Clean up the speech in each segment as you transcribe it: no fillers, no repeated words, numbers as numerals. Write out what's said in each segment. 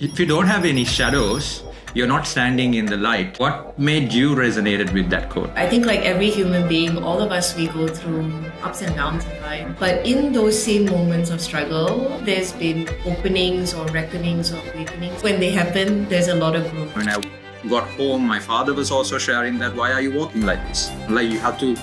If you don't have any shadows, you're not standing in the light. What made you resonated with that quote? I think like every human being, all of us, we go through ups and downs in life. But in those same moments of struggle, there's been openings or reckonings or awakenings. When they happen, there's a lot of growth. When I got home, my father was also sharing that, why are you walking like this? Like you have to,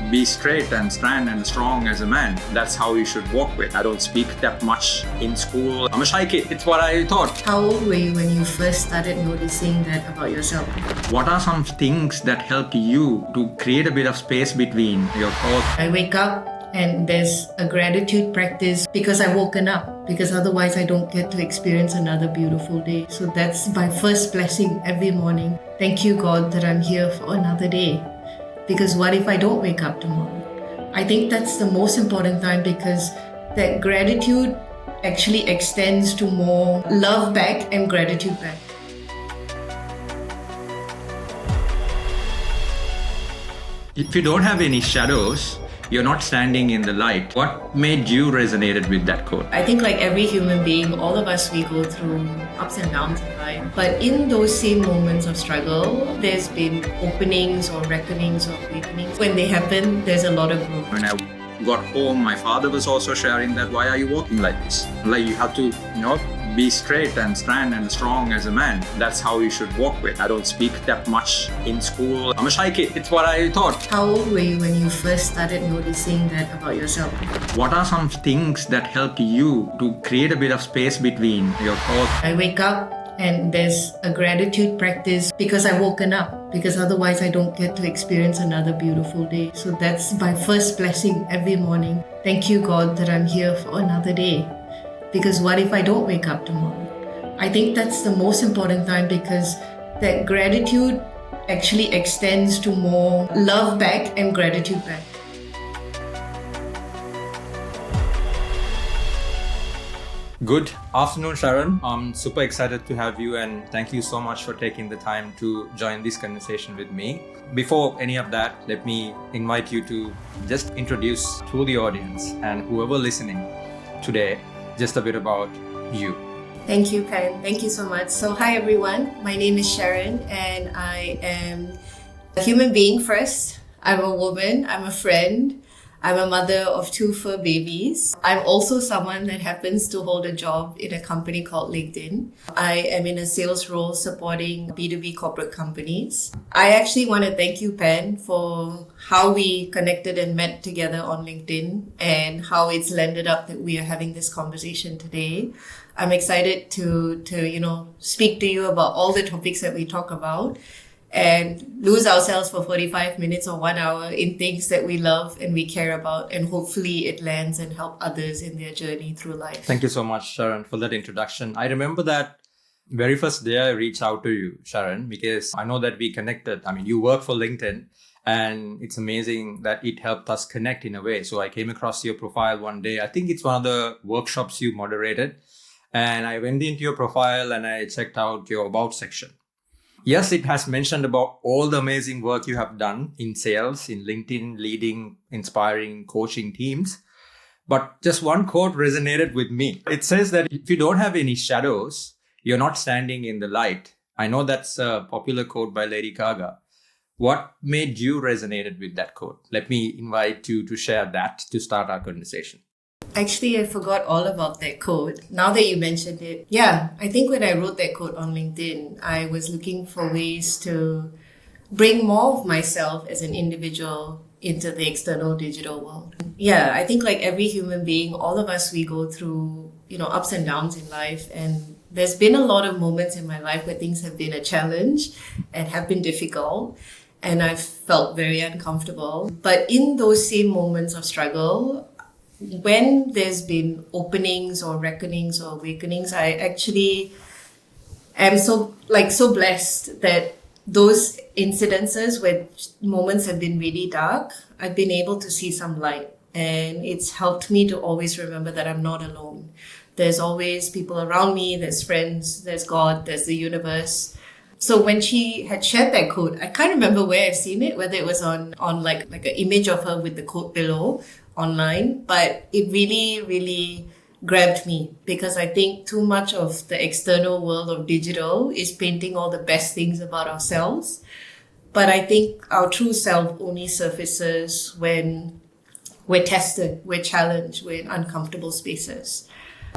be straight and stand and strong as a man. That's how you should walk with. I don't speak that much in school. I'm a shy kid. It's what I thought. How old were you when you first started noticing that about yourself? What are some things that help you to create a bit of space between your thoughts? I wake up and there's a gratitude practice because I've woken up, because otherwise I don't get to experience another beautiful day. So that's my first blessing every morning. Thank you, God, that I'm here for another day. Because what if I don't wake up tomorrow? I think that's the most important time, because that gratitude actually extends to more love back and gratitude back. If you don't have any shadows, you're not standing in the light. What made you resonated with that quote? I think like every human being, all of us, we go through ups and downs in life. But in those same moments of struggle, there's been openings or reckonings or awakenings. When they happen, there's a lot of growth. When I got home, my father was also sharing that, why are you walking like this? Like you have to, be straight and stand and strong as a man. That's how you should walk with. I don't speak that much in school. I'm a shy kid. It's what I thought. How old were you when you first started noticing that about yourself? What are some things that help you to create a bit of space between your thoughts? I wake up and there's a gratitude practice because I've woken up, because otherwise I don't get to experience another beautiful day. So that's my first blessing every morning. Thank you, God, that I'm here for another day. Because what if I don't wake up tomorrow? I think that's the most important time, because that gratitude actually extends to more love back and gratitude back. Good afternoon, Sharan. I'm super excited to have you, and thank you so much for taking the time to join this conversation with me. Before any of that, let me invite you to just introduce to the audience and whoever listening today just a bit about you. Thank you, Pen. Thank you so much. So hi everyone, my name is Sharan and I am a human being first. I'm a woman, I'm a friend, I'm a mother of 2 fur babies. I'm also someone that happens to hold a job in a company called LinkedIn. I am in a sales role supporting B2B corporate companies. I actually want to thank you, Pen, for how we connected and met together on LinkedIn and how it's landed up that we are having this conversation today. I'm excited to speak to you about all the topics that we talk about and lose ourselves for 45 minutes or 1 hour in things that we love and we care about, and hopefully it lands and help others in their journey through life. Thank you so much, Sharan, for that introduction. I remember that very first day I reached out to you, Sharan, because I know that we connected. I mean, you work for LinkedIn and it's amazing that it helped us connect in a way. So I came across your profile one day. I think it's one of the workshops you moderated. And I went into your profile and I checked out your about section. Yes, it has mentioned about all the amazing work you have done in sales, in LinkedIn, leading, inspiring, coaching teams. But just one quote resonated with me. It says that if you don't have any shadows, you're not standing in the light. I know that's a popular quote by Lady Gaga. What made you resonated with that quote? Let me invite you to share that to start our conversation. Actually, I forgot all about that quote. Now that you mentioned it, yeah, I think when I wrote that quote on LinkedIn, I was looking for ways to bring more of myself as an individual into the external digital world. Yeah, I think like every human being, all of us, we go through, ups and downs in life. And there's been a lot of moments in my life where things have been a challenge and have been difficult. And I've felt very uncomfortable. But in those same moments of struggle, when there's been openings or reckonings or awakenings, I actually am so blessed that those incidences where moments have been really dark, I've been able to see some light. And it's helped me to always remember that I'm not alone. There's always people around me, there's friends, there's God, there's the universe. So when she had shared that quote, I can't remember where I've seen it, whether it was on like an image of her with the quote below online, but it really, really grabbed me, because I think too much of the external world of digital is painting all the best things about ourselves. But I think our true self only surfaces when we're tested, we're challenged, we're in uncomfortable spaces.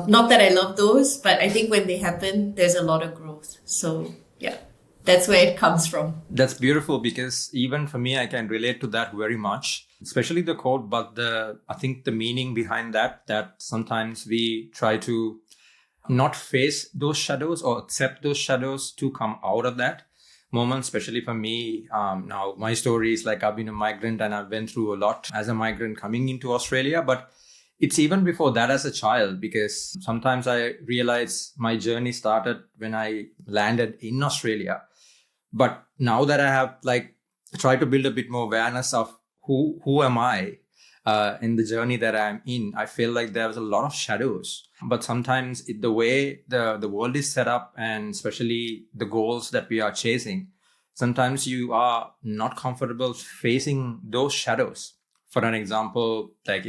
Not that I love those, but I think when they happen, there's a lot of growth. So yeah, that's where it comes from. That's beautiful, because even for me, I can relate to that very much, especially the quote, but I think the meaning behind that sometimes we try to not face those shadows or accept those shadows to come out of that moment. Especially for me, now my story is like I've been a migrant and I've been through a lot as a migrant coming into Australia, but it's even before that as a child, because sometimes I realize my journey started when I landed in Australia. But now that I have like tried to build a bit more awareness of who am I in the journey that I'm in, I feel like there's a lot of shadows. But sometimes the way the world is set up, and especially the goals that we are chasing, sometimes you are not comfortable facing those shadows. For an example, like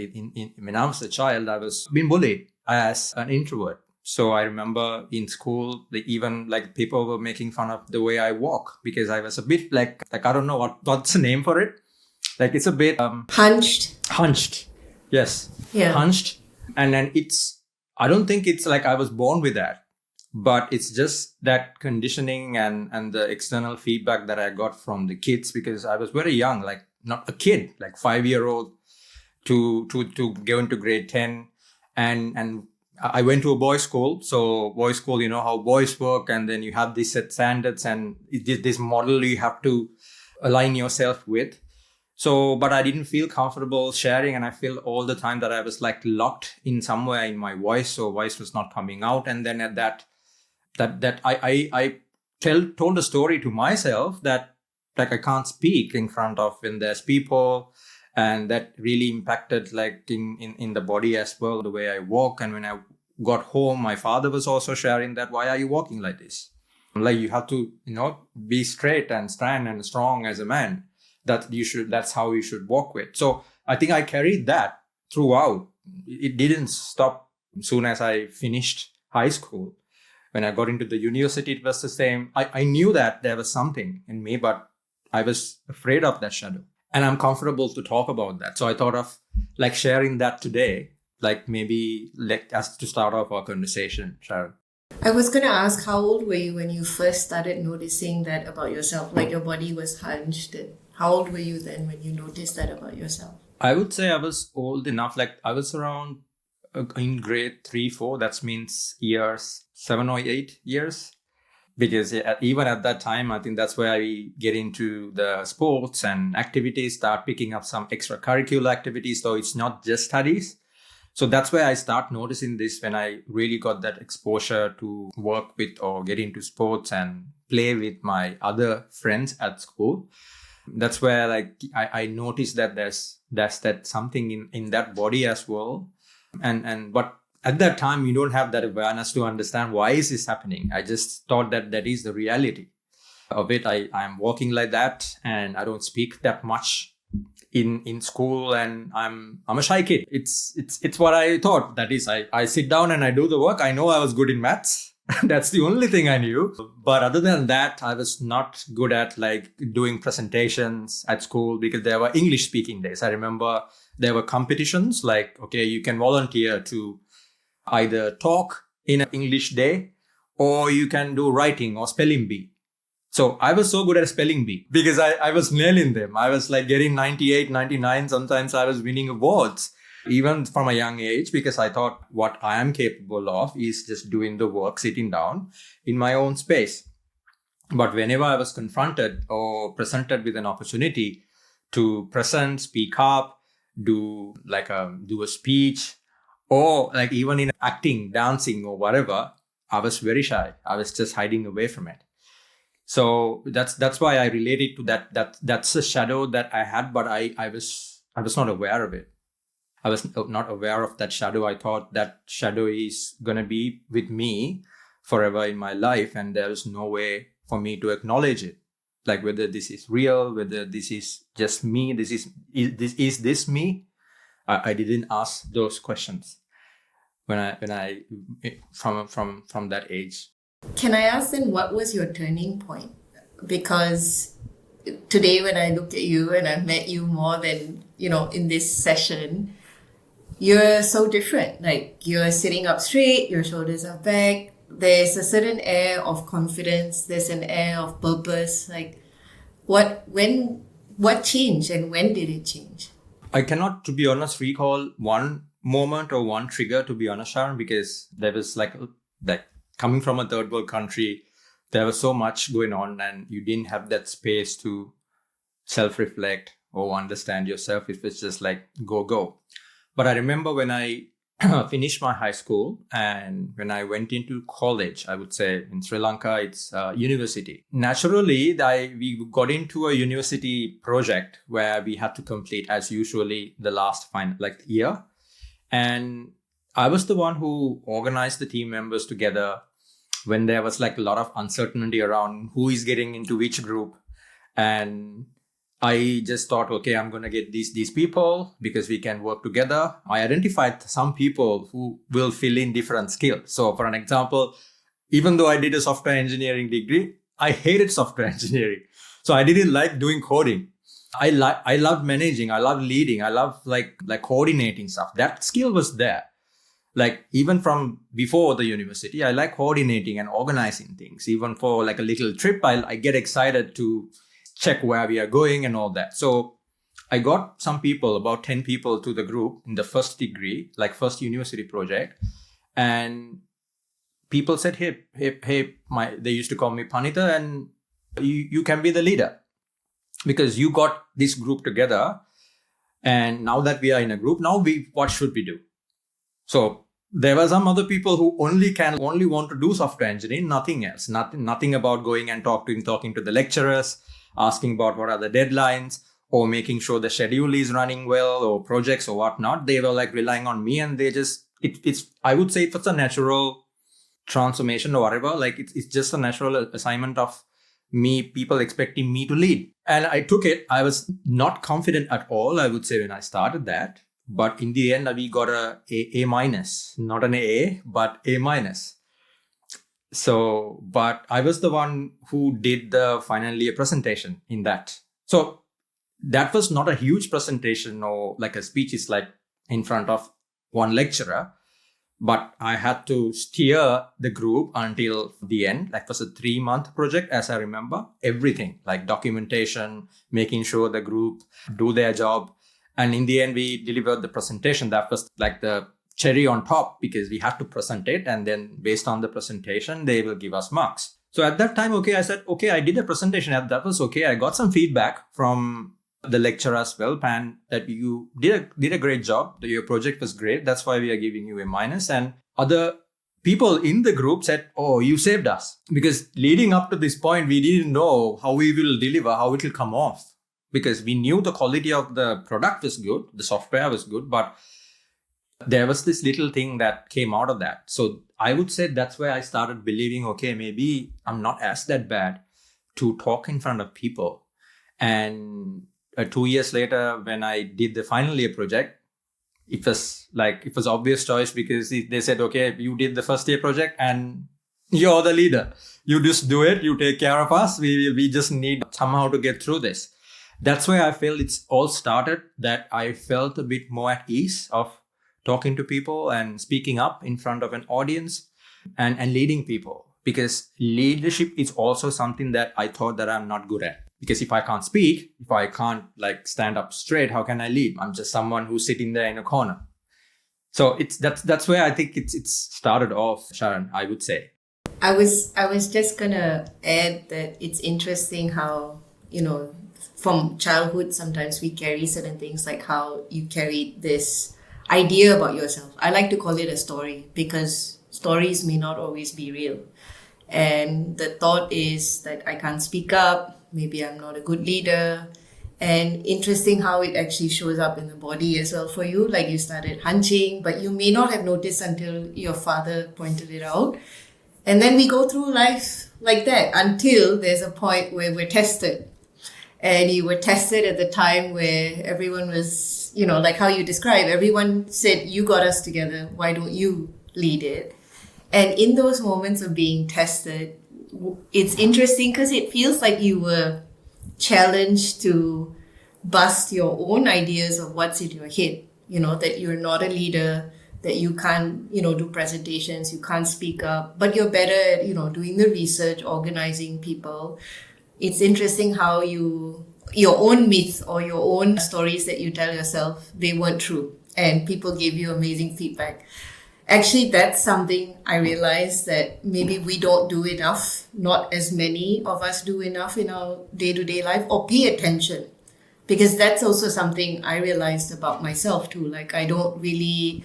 when I was a child, I was being bullied as an introvert. So I remember in school, even like people were making fun of the way I walk, because I was a bit like I don't know what's the name for it. Like it's a bit hunched. Yes. Yeah. Hunched. And then I don't think it's like I was born with that, but it's just that conditioning and the external feedback that I got from the kids, because I was very young, like not a kid, like 5-year-old to go into grade 10. And I went to a boys' school. So boys' school, you know how boys work, and then you have these set standards and this model you have to align yourself with. So, but I didn't feel comfortable sharing, and I feel all the time that I was like locked in somewhere in my voice. So voice was not coming out. And then at that I told a story to myself that like I can't speak in front of when there's people. And that really impacted like in the body as well, the way I walk. And when I got home, my father was also sharing that, why are you walking like this? Like you have to, be straight and stand and strong as a man. That's how you should walk with. So I think I carried that throughout. It didn't stop as soon as I finished high school. When I got into the university, it was the same. I knew that there was something in me, but I was afraid of that shadow. And I'm comfortable to talk about that. So I thought of like sharing that today, like maybe like as to start off our conversation, Sharan. I was going to ask, how old were you when you first started noticing that about yourself? Like your body was hunched. How old were you then when you noticed that about yourself? I would say I was old enough. Like I was around in grade 3, 4. That means years, 7 or 8 years. Because even at that time, I think that's where I get into the sports and activities, start picking up some extracurricular activities. So it's not just studies. So that's where I start noticing this, when I really got that exposure to work with or get into sports and play with my other friends at school. That's where like I noticed that there's that something in that body as well. But at that time, you don't have that awareness to understand why is this happening. I just thought that is the reality of it. I'm walking like that, and I don't speak that much in school, and I'm a shy kid. It's what I thought. That is, I sit down and I do the work. I know I was good in maths. That's the only thing I knew. But other than that, I was not good at like doing presentations at school, because there were English speaking days. I remember there were competitions like, okay, you can volunteer to either talk in an English day, or you can do writing or spelling bee. So I was so good at spelling bee because I was nailing them. I was like getting 98, 99. Sometimes I was winning awards, even from a young age, because I thought what I am capable of is just doing the work, sitting down in my own space. But whenever I was confronted or presented with an opportunity to present, speak up, do a speech, or like even in acting, dancing or whatever, I was very shy. I was just hiding away from it. So that's why I related to that. That's a shadow that I had, but I was not aware of it. I was not aware of that shadow. I thought that shadow is gonna be with me forever in my life, and there is no way for me to acknowledge it. Like whether this is real, whether this is just me, is this me? I didn't ask those questions. when I from that age. Can I ask then, what was your turning point? Because today, when I look at you and I've met you more than, in this session, you're so different. Like, you're sitting up straight, your shoulders are back. There's a certain air of confidence. There's an air of purpose. Like, what changed and when did it change? I cannot, to be honest, recall one moment or one trigger, to be honest, Sharan, because there was like coming from a third world country, there was so much going on and you didn't have that space to self-reflect or understand yourself. It was just like, go. But I remember when I finished my high school and when I went into college, I would say in Sri Lanka, it's university. Naturally, we got into a university project where we had to complete, as usually, the last year. And I was the one who organized the team members together when there was like a lot of uncertainty around who is getting into which group. And I just thought, okay, I'm going to get these people because we can work together. I identified some people who will fill in different skills. So for an example, even though I did a software engineering degree, I hated software engineering. So I didn't like doing coding. I loved managing. I loved leading. I loved like coordinating stuff. That skill was there. Like even from before the university, I like coordinating and organizing things. Even for like a little trip, I get excited to check where we are going and all that. So I got some people, about 10 people to the group in the first degree, like first university project. And people said, hey, they used to call me Panita, and you can be the leader because you got this group together. And now that we are in a group, what should we do? So there were some other people who only want to do software engineering, nothing else, nothing about going and talking to the lecturers, asking about what are the deadlines or making sure the schedule is running well or projects or whatnot. They were like relying on me, and they just, I would say it was a natural transformation or whatever. Like it's just a natural assignment of me, people expecting me to lead. And I took it. I was not confident at all, I would say, when I started that. But in the end, we got a minus, not an A, but A minus. So, but I was the one who did the final year presentation in that. So that was not a huge presentation or like a speech. It's like in front of one lecturer, but I had to steer the group until the end. Like it was a 3-month project, as I remember, everything like documentation, making sure the group do their job. And in the end, we delivered the presentation. That was like the cherry on top because we had to present it. And then based on the presentation, they will give us marks. So at that time, I said, I did a presentation. That was okay. I got some feedback from the lecturer as well, Pan, that you did a great job. Your project was great. That's why we are giving you a minus. And other people in the group said, oh, you saved us. Because leading up to this point, we didn't know how we will deliver, how it will come off. Because we knew the quality of the product was good, the software was good, but there was this little thing that came out of that. So I would say that's where I started believing, okay, maybe I'm not as that bad to talk in front of people. And 2 years later, when I did the final year project, it was obvious choice because they said, okay, you did the first year project and you're the leader. You just do it. You take care of us. We just need somehow to get through this. That's why I feel it's all started, that I felt a bit more at ease of talking to people and speaking up in front of an audience and leading people. Because leadership is also something that I thought that I'm not good at. Because if I can't speak, if I can't like stand up straight, how can I lead? I'm just someone who's sitting there in a corner. So that's where I think it's started off, Sharan, I would say. I was just gonna add that it's interesting how, from childhood, sometimes we carry certain things, like how you carried this idea about yourself. I like to call it a story because stories may not always be real. And the thought is that I can't speak up, maybe I'm not a good leader. And interesting how it actually shows up in the body as well for you. Like you started hunching, but you may not have noticed until your father pointed it out. And then we go through life like that until there's a point where we're tested. And you were tested at the time where everyone was, like how you describe, everyone said, you got us together. Why don't you lead it. And in those moments of being tested, it's interesting because it feels like you were challenged to bust your own ideas of what's in your head, that you're not a leader, that you can't, do presentations, you can't speak up, but you're better at, doing the research, organizing people. It's interesting how your own myth or your own stories that you tell yourself, they weren't true. And people gave you amazing feedback. Actually, that's something I realized that maybe we don't do enough. Not as many of us do enough in our day-to-day life, or pay attention. Because that's also something I realized about myself too. Like, I don't really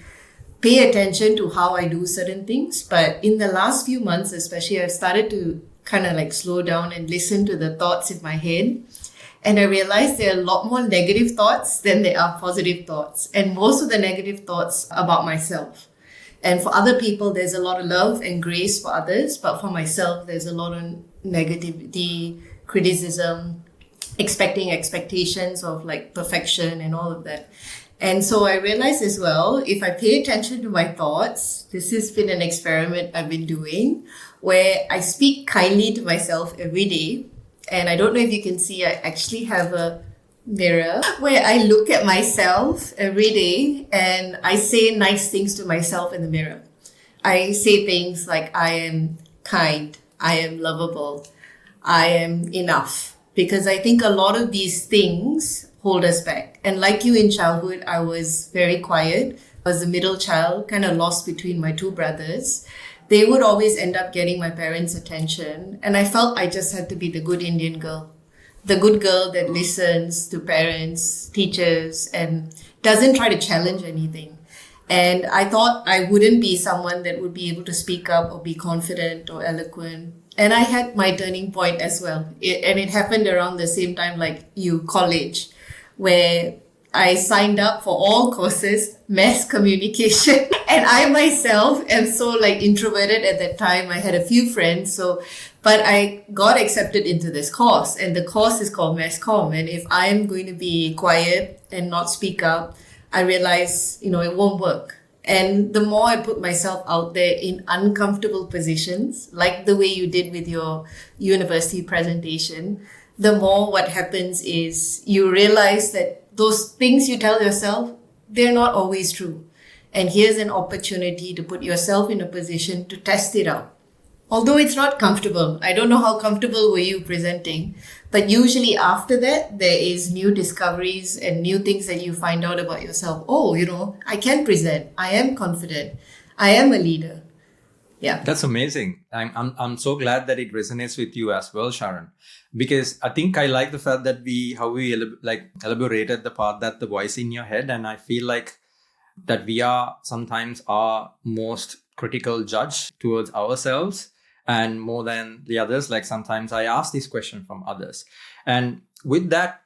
pay attention to how I do certain things. But in the last few months, especially, I've started to kind of like slow down and listen to the thoughts in my head. And I realized there are a lot more negative thoughts than there are positive thoughts. And most of the negative thoughts about myself. And for other people, there's a lot of love and grace for others. But for myself, there's a lot of negativity, criticism, expecting expectations of like perfection and all of that. And so I realized as well, if I pay attention to my thoughts, this has been an experiment I've been doing where I speak kindly to myself every day. And I don't know if you can see, I actually have a mirror where I look at myself every day and I say nice things to myself in the mirror. I say things like, I am kind, I am lovable, I am enough. Because I think a lot of these things hold us back. And like you in childhood, I was very quiet. I was the middle child, kind of lost between my two brothers. They would always end up getting my parents' attention. And I felt I just had to be the good Indian girl. The good girl that listens to parents, teachers, and doesn't try to challenge anything. And I thought I wouldn't be someone that would be able to speak up or be confident or eloquent. And I had my turning point as well. It happened around the same time like you, college, where I signed up for all courses, mass communication. And I myself am so like introverted at that time. I had a few friends, but I got accepted into this course, and the course is called Mass Comm. And if I am going to be quiet and not speak up, I realize, it won't work. And the more I put myself out there in uncomfortable positions, like the way you did with your university presentation, the more what happens is you realize that those things you tell yourself, they're not always true. And here's an opportunity to put yourself in a position to test it out. Although it's not comfortable. I don't know how comfortable were you presenting, but usually after that, there is new discoveries and new things that you find out about yourself. Oh, I can present. I am confident. I am a leader. Yeah. That's amazing. I'm so glad that it resonates with you as well, Sharan, because I think I like the fact that we elaborated the part that the voice in your head. And I feel like that we are sometimes our most critical judge towards ourselves and more than the others. Like sometimes I ask this question from others. And with that,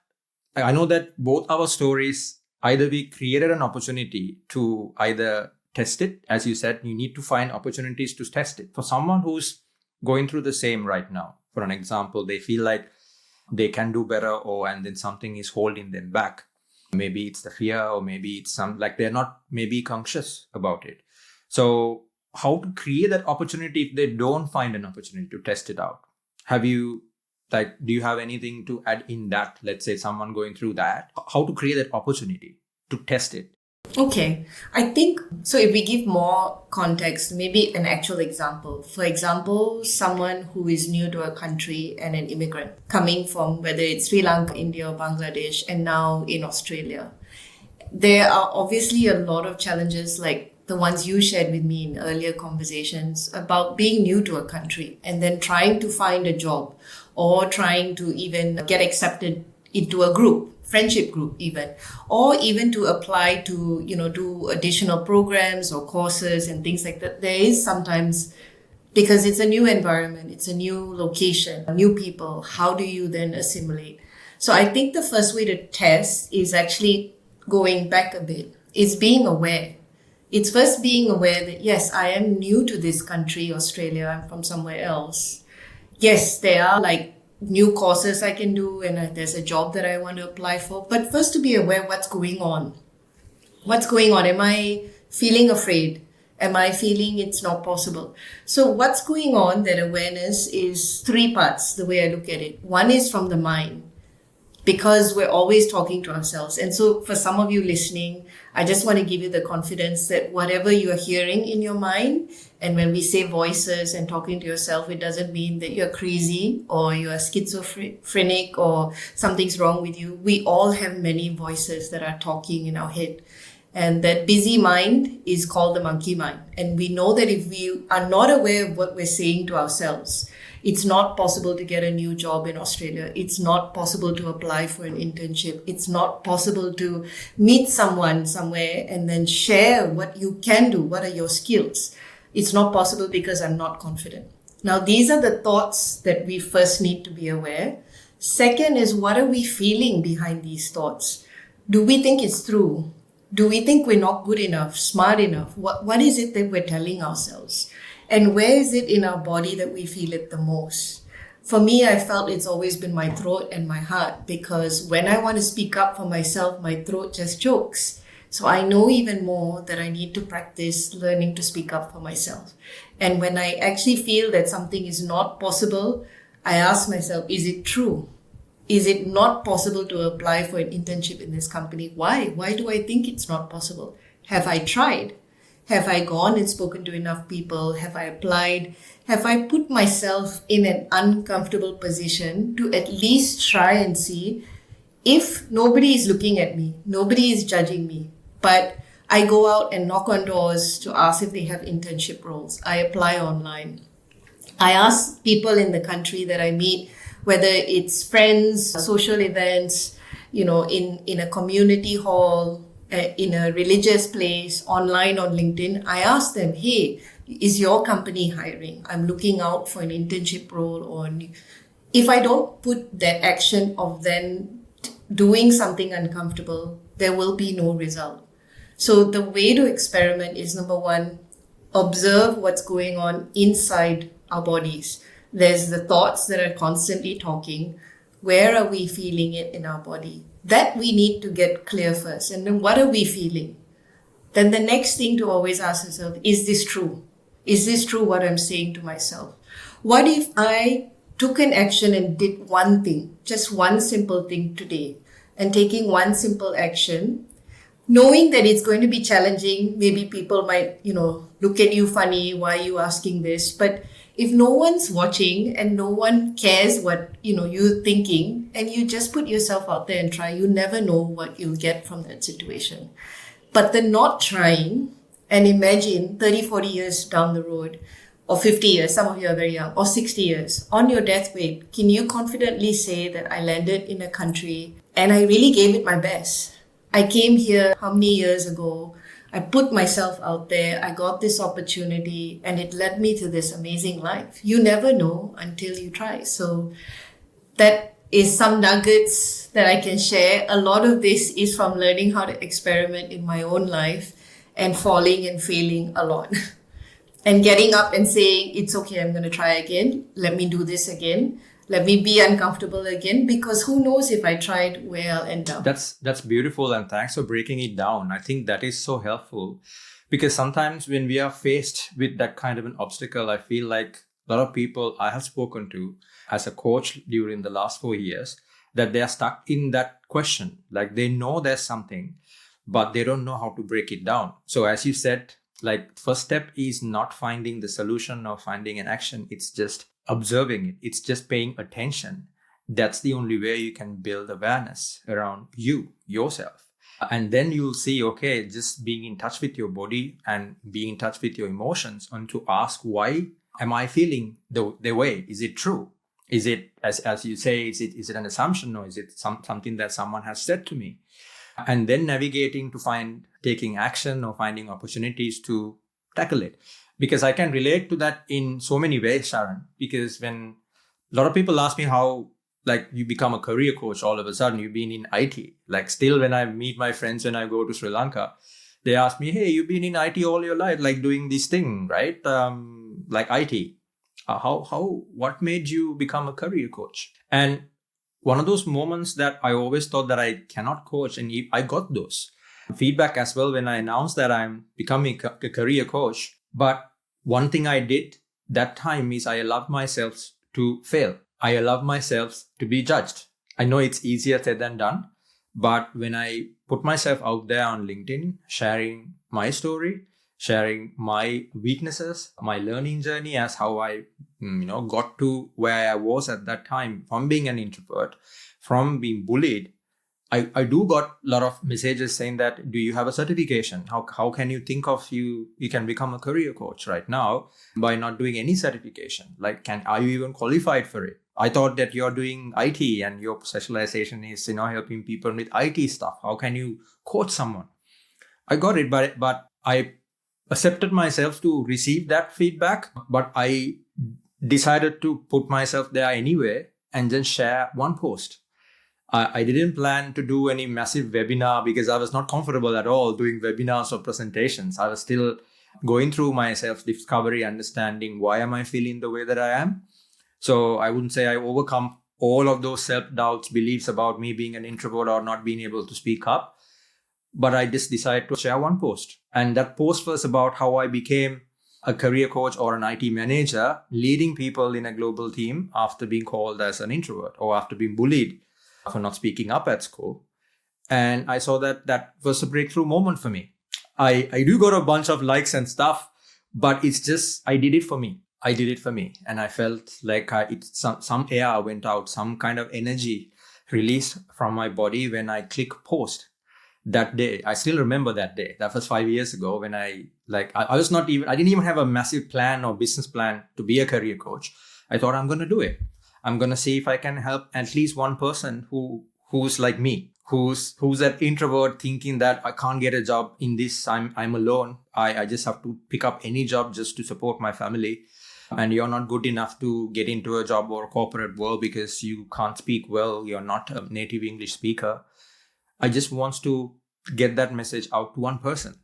I know that both our stories, either we created an opportunity to either test it. As you said, you need to find opportunities to test it. For someone who's going through the same right now, for an example, they feel like they can do better, and then something is holding them back. Maybe it's the fear, or maybe it's they're not maybe conscious about it. So how to create that opportunity if they don't find an opportunity to test it out? Do you have anything to add in that? Let's say someone going through that, how to create that opportunity to test it? Okay. I think, so if we give more context, maybe an actual example. For example, someone who is new to a country and an immigrant coming from whether it's Sri Lanka, India, or Bangladesh, and now in Australia. There are obviously a lot of challenges like the ones you shared with me in earlier conversations about being new to a country and then trying to find a job or trying to even get accepted into a group, friendship group even, or even to apply to, do additional programs or courses and things like that. There is sometimes, because it's a new environment, it's a new location, new people, how do you then assimilate? So I think the first way to test is actually going back a bit. It's being aware. It's first being aware that, yes, I am new to this country, Australia, I'm from somewhere else. Yes, there are new courses I can do and there's a job that I want to apply for. But first to be aware what's going on. What's going on? Am I feeling afraid? Am I feeling it's not possible? So what's going on, that awareness is three parts, the way I look at it. One is from the mind, because we're always talking to ourselves. And so for some of you listening, I just want to give you the confidence that whatever you are hearing in your mind, and when we say voices and talking to yourself, it doesn't mean that you're crazy or you're schizophrenic or something's wrong with you. We all have many voices that are talking in our head. And that busy mind is called the monkey mind. And we know that if we are not aware of what we're saying to ourselves, it's not possible to get a new job in Australia. It's not possible to apply for an internship. It's not possible to meet someone somewhere and then share what you can do. What are your skills? It's not possible because I'm not confident. Now, these are the thoughts that we first need to be aware. Second is, what are we feeling behind these thoughts? Do we think it's true? Do we think we're not good enough, smart enough? What is it that we're telling ourselves? And where is it in our body that we feel it the most? For me, I felt it's always been my throat and my heart, because when I want to speak up for myself, my throat just chokes. So I know even more that I need to practice learning to speak up for myself. And when I actually feel that something is not possible, I ask myself, is it true? Is it not possible to apply for an internship in this company? Why? Why do I think it's not possible? Have I tried? Have I gone and spoken to enough people? Have I applied? Have I put myself in an uncomfortable position to at least try and see if nobody is looking at me, nobody is judging me, but I go out and knock on doors to ask if they have internship roles. I apply online. I ask people in the country that I meet, whether it's friends, social events, in a community hall, in a religious place, online on LinkedIn, I ask them, hey, is your company hiring? I'm looking out for an internship role. Or if I don't put that action of then doing something uncomfortable, there will be no result. So the way to experiment is, number one, observe what's going on inside our bodies. There's the thoughts that are constantly talking. Where are we feeling it in our body? That we need to get clear first. And then what are we feeling? Then the next thing to always ask yourself, is this true? Is this true what I'm saying to myself? What if I took an action and did one thing, just one simple thing today, and taking one simple action, knowing that it's going to be challenging, maybe people might, look at you funny, why are you asking this? But if no one's watching and no one cares what, you're thinking, and you just put yourself out there and try, you never know what you'll get from that situation. But the not trying, and imagine 30, 40 years down the road, or 50 years, some of you are very young, or 60 years, on your deathbed, can you confidently say that I landed in a country and I really gave it my best? I came here how many years ago? I put myself out there. I got this opportunity and it led me to this amazing life. You never know until you try. So that is some nuggets that I can share. A lot of this is from learning how to experiment in my own life and falling and failing a lot. And getting up and saying, it's okay, I'm going to try again. Let me do this again. Let me be uncomfortable again, because who knows if I tried where I'll end up. That's beautiful, and thanks for breaking it down. I think that is so helpful, because sometimes when we are faced with that kind of an obstacle, I feel like a lot of people I have spoken to as a coach during the last 4 years, that they are stuck in that question. Like they know there's something, but they don't know how to break it down. So as you said, like first step is not finding the solution or finding an action. It's just observing it. It's just paying attention. That's the only way you can build awareness around yourself. And then you'll see, okay, just being in touch with your body and being in touch with your emotions, and to ask, why am I feeling the way? Is it true? Is it, as you say, is it an assumption, or is it something that someone has said to me? And then navigating to taking action or finding opportunities to tackle it. Because I can relate to that in so many ways, Sharan. Because when a lot of people ask me how, like, you become a career coach all of a sudden, you've been in IT. Like still when I meet my friends when I go to Sri Lanka, they ask me, hey, you've been in IT all your life, like doing this thing, right? Like IT. What made you become a career coach? And one of those moments that I always thought that I cannot coach, and I got those. feedback as well when I announced that I'm becoming a career coach. But one thing I did that time is I allowed myself to fail. I allowed myself to be judged. I know it's easier said than done, but when I put myself out there on LinkedIn, sharing my story, sharing my weaknesses, my learning journey as how I, got to where I was at that time from being an introvert, from being bullied. I do got a lot of messages saying that, do you have a certification? How can you think of you can become a career coach right now by not doing any certification? Like, are you even qualified for it? I thought that you're doing IT and your specialization is, helping people with IT stuff. How can you coach someone? I got it, but I accepted myself to receive that feedback, but I decided to put myself there anyway and then share one post. I didn't plan to do any massive webinar because I was not comfortable at all doing webinars or presentations. I was still going through my self-discovery, understanding why am I feeling the way that I am. So I wouldn't say I overcome all of those self-doubts, beliefs about me being an introvert or not being able to speak up. But I just decided to share one post. And that post was about how I became a career coach or an IT manager, leading people in a global team after being called as an introvert or after being bullied for not speaking up at school. And I saw that was a breakthrough moment for me. I do got a bunch of likes and stuff, but it's just, I did it for me. I did it for me. And I felt like some air went out, some kind of energy released from my body when I click post that day. I still remember that day. That was 5 years ago when I didn't even have a massive plan or business plan to be a career coach. I thought I'm going to do it. I'm going to see if I can help at least one person who's like me, who's that introvert thinking that I can't get a job in this. I'm alone. I just have to pick up any job just to support my family. And you're not good enough to get into a job or a corporate world because you can't speak well. You're not a native English speaker. I just want to get that message out to one person.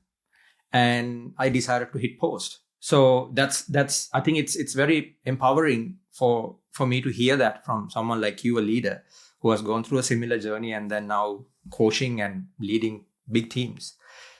And I decided to hit post. So that's I think it's very empowering for me to hear that from someone like you, a leader who has gone through a similar journey and then now coaching and leading big teams.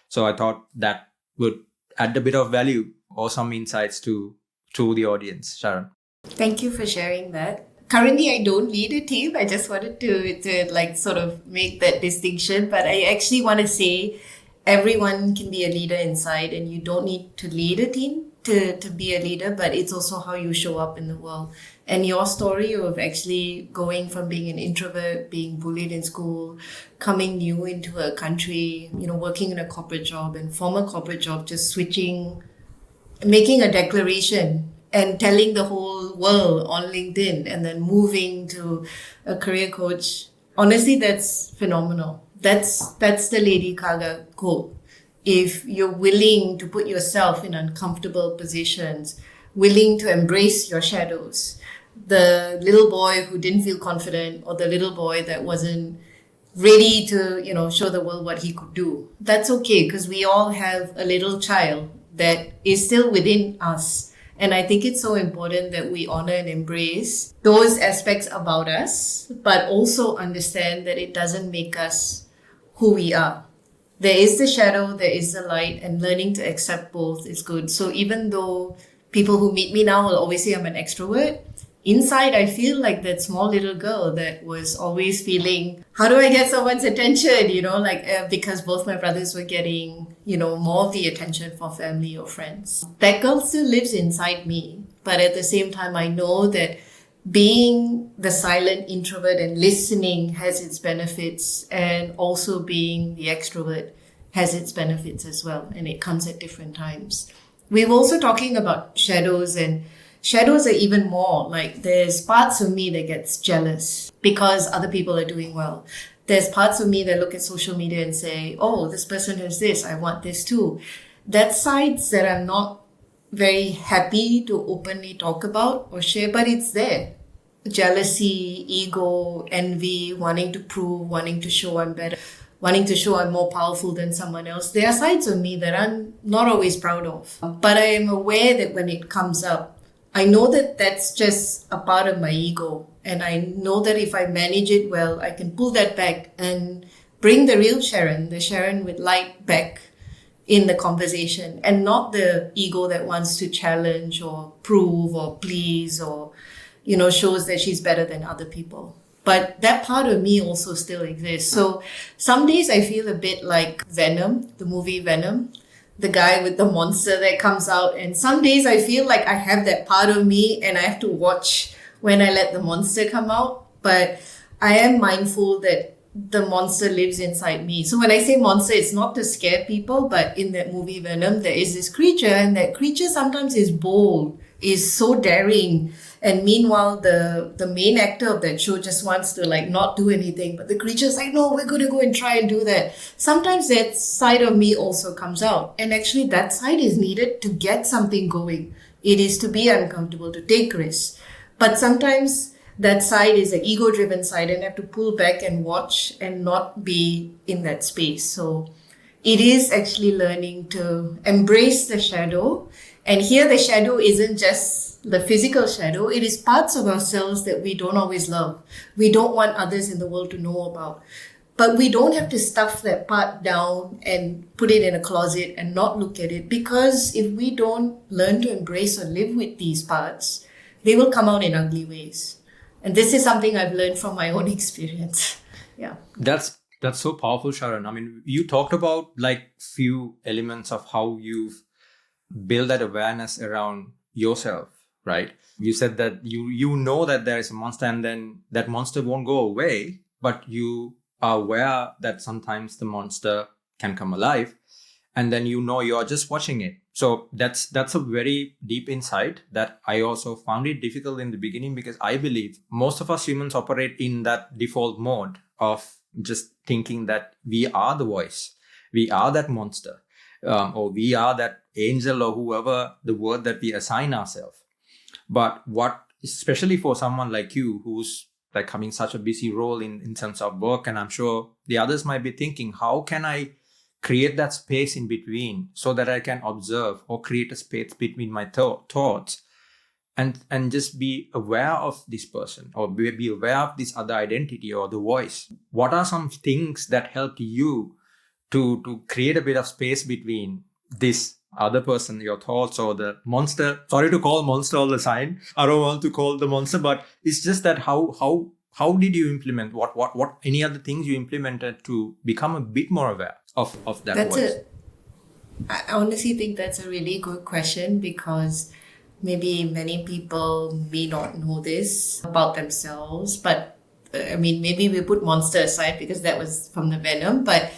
So I thought that would add a bit of value or some insights to the audience. Sharan. Thank you for sharing that. Currently, I don't lead a team. I just wanted to like sort of make that distinction. But I actually want to say everyone can be a leader inside, and you don't need to lead a team to be a leader, but it's also how you show up in the world. And your story of actually going from being an introvert, being bullied in school, coming new into a country, working in a corporate job and from a corporate job, just switching, making a declaration and telling the whole world on LinkedIn and then moving to a career coach. Honestly, that's phenomenal. That's the Lady Gaga quote. If you're willing to put yourself in uncomfortable positions, willing to embrace your shadows, the little boy who didn't feel confident or the little boy that wasn't ready to, show the world what he could do, that's okay, because we all have a little child that is still within us. And I think it's so important that we honor and embrace those aspects about us, but also understand that it doesn't make us who we are. There is the shadow, there is the light, and learning to accept both is good. So even though people who meet me now will always say I'm an extrovert, inside I feel like that small little girl that was always feeling, how do I get someone's attention? Because both my brothers were getting, more of the attention from family or friends. That girl still lives inside me. But at the same time, I know that being the silent introvert and listening has its benefits, and also being the extrovert has its benefits as well. And it comes at different times. We're also talking about shadows, and shadows are even more. Like, there's parts of me that gets jealous because other people are doing well. There's parts of me that look at social media and say, oh, this person has this, I want this too. That's sides that I'm not very happy to openly talk about or share, but it's there. Jealousy, ego, envy, wanting to prove, wanting to show I'm better, wanting to show I'm more powerful than someone else. There are sides of me that I'm not always proud of. But I am aware that when it comes up, I know that that's just a part of my ego. And I know that if I manage it well, I can pull that back and bring the real Sharan, the Sharan with light back in the conversation, and not the ego that wants to challenge or prove or please or, shows that she's better than other people. But that part of me also still exists. So some days I feel a bit like Venom, the movie Venom, the guy with the monster that comes out. And some days I feel like I have that part of me and I have to watch when I let the monster come out. But I am mindful that the monster lives inside me. So when I say monster, it's not to scare people, but in that movie Venom, there is this creature, and that creature sometimes is bold, is so daring. And meanwhile, the main actor of that show just wants to not do anything. But the creature's like, no, we're going to go and try and do that. Sometimes that side of me also comes out. And actually that side is needed to get something going. It is to be uncomfortable, to take risks. But sometimes that side is an ego-driven side, and I have to pull back and watch and not be in that space. So it is actually learning to embrace the shadow. And here the shadow isn't just the physical shadow. It is parts of ourselves that we don't always love. We don't want others in the world to know about. But we don't have to stuff that part down and put it in a closet and not look at it, because if we don't learn to embrace or live with these parts, they will come out in ugly ways. And this is something I've learned from my own experience. Yeah. That's so powerful, Sharan. I mean, you talked about few elements of how you've built that awareness around yourself, right? You said that you know that there is a monster, and then that monster won't go away, but you are aware that sometimes the monster can come alive, and then you're just watching it. So that's a very deep insight that I also found it difficult in the beginning, because I believe most of us humans operate in that default mode of just thinking that we are the voice, we are that monster, or we are that angel, or whoever the word that we assign ourselves. But what, especially for someone like you who's having such a busy role in terms of work, and I'm sure the others might be thinking, how can I create that space in between so that I can observe, or create a space between my thoughts, and just be aware of this person, or be aware of this other identity or the voice. What are some things that helped you to create a bit of space between this other person, your thoughts, or the monster? Sorry to call monster all the time. I don't want to call the monster, but it's just that how did you implement what any other things you implemented to become a bit more aware of that voice? I honestly think that's a really good question, because maybe many people may not know this about themselves. But I mean, maybe we put monster aside because that was from the Venom, but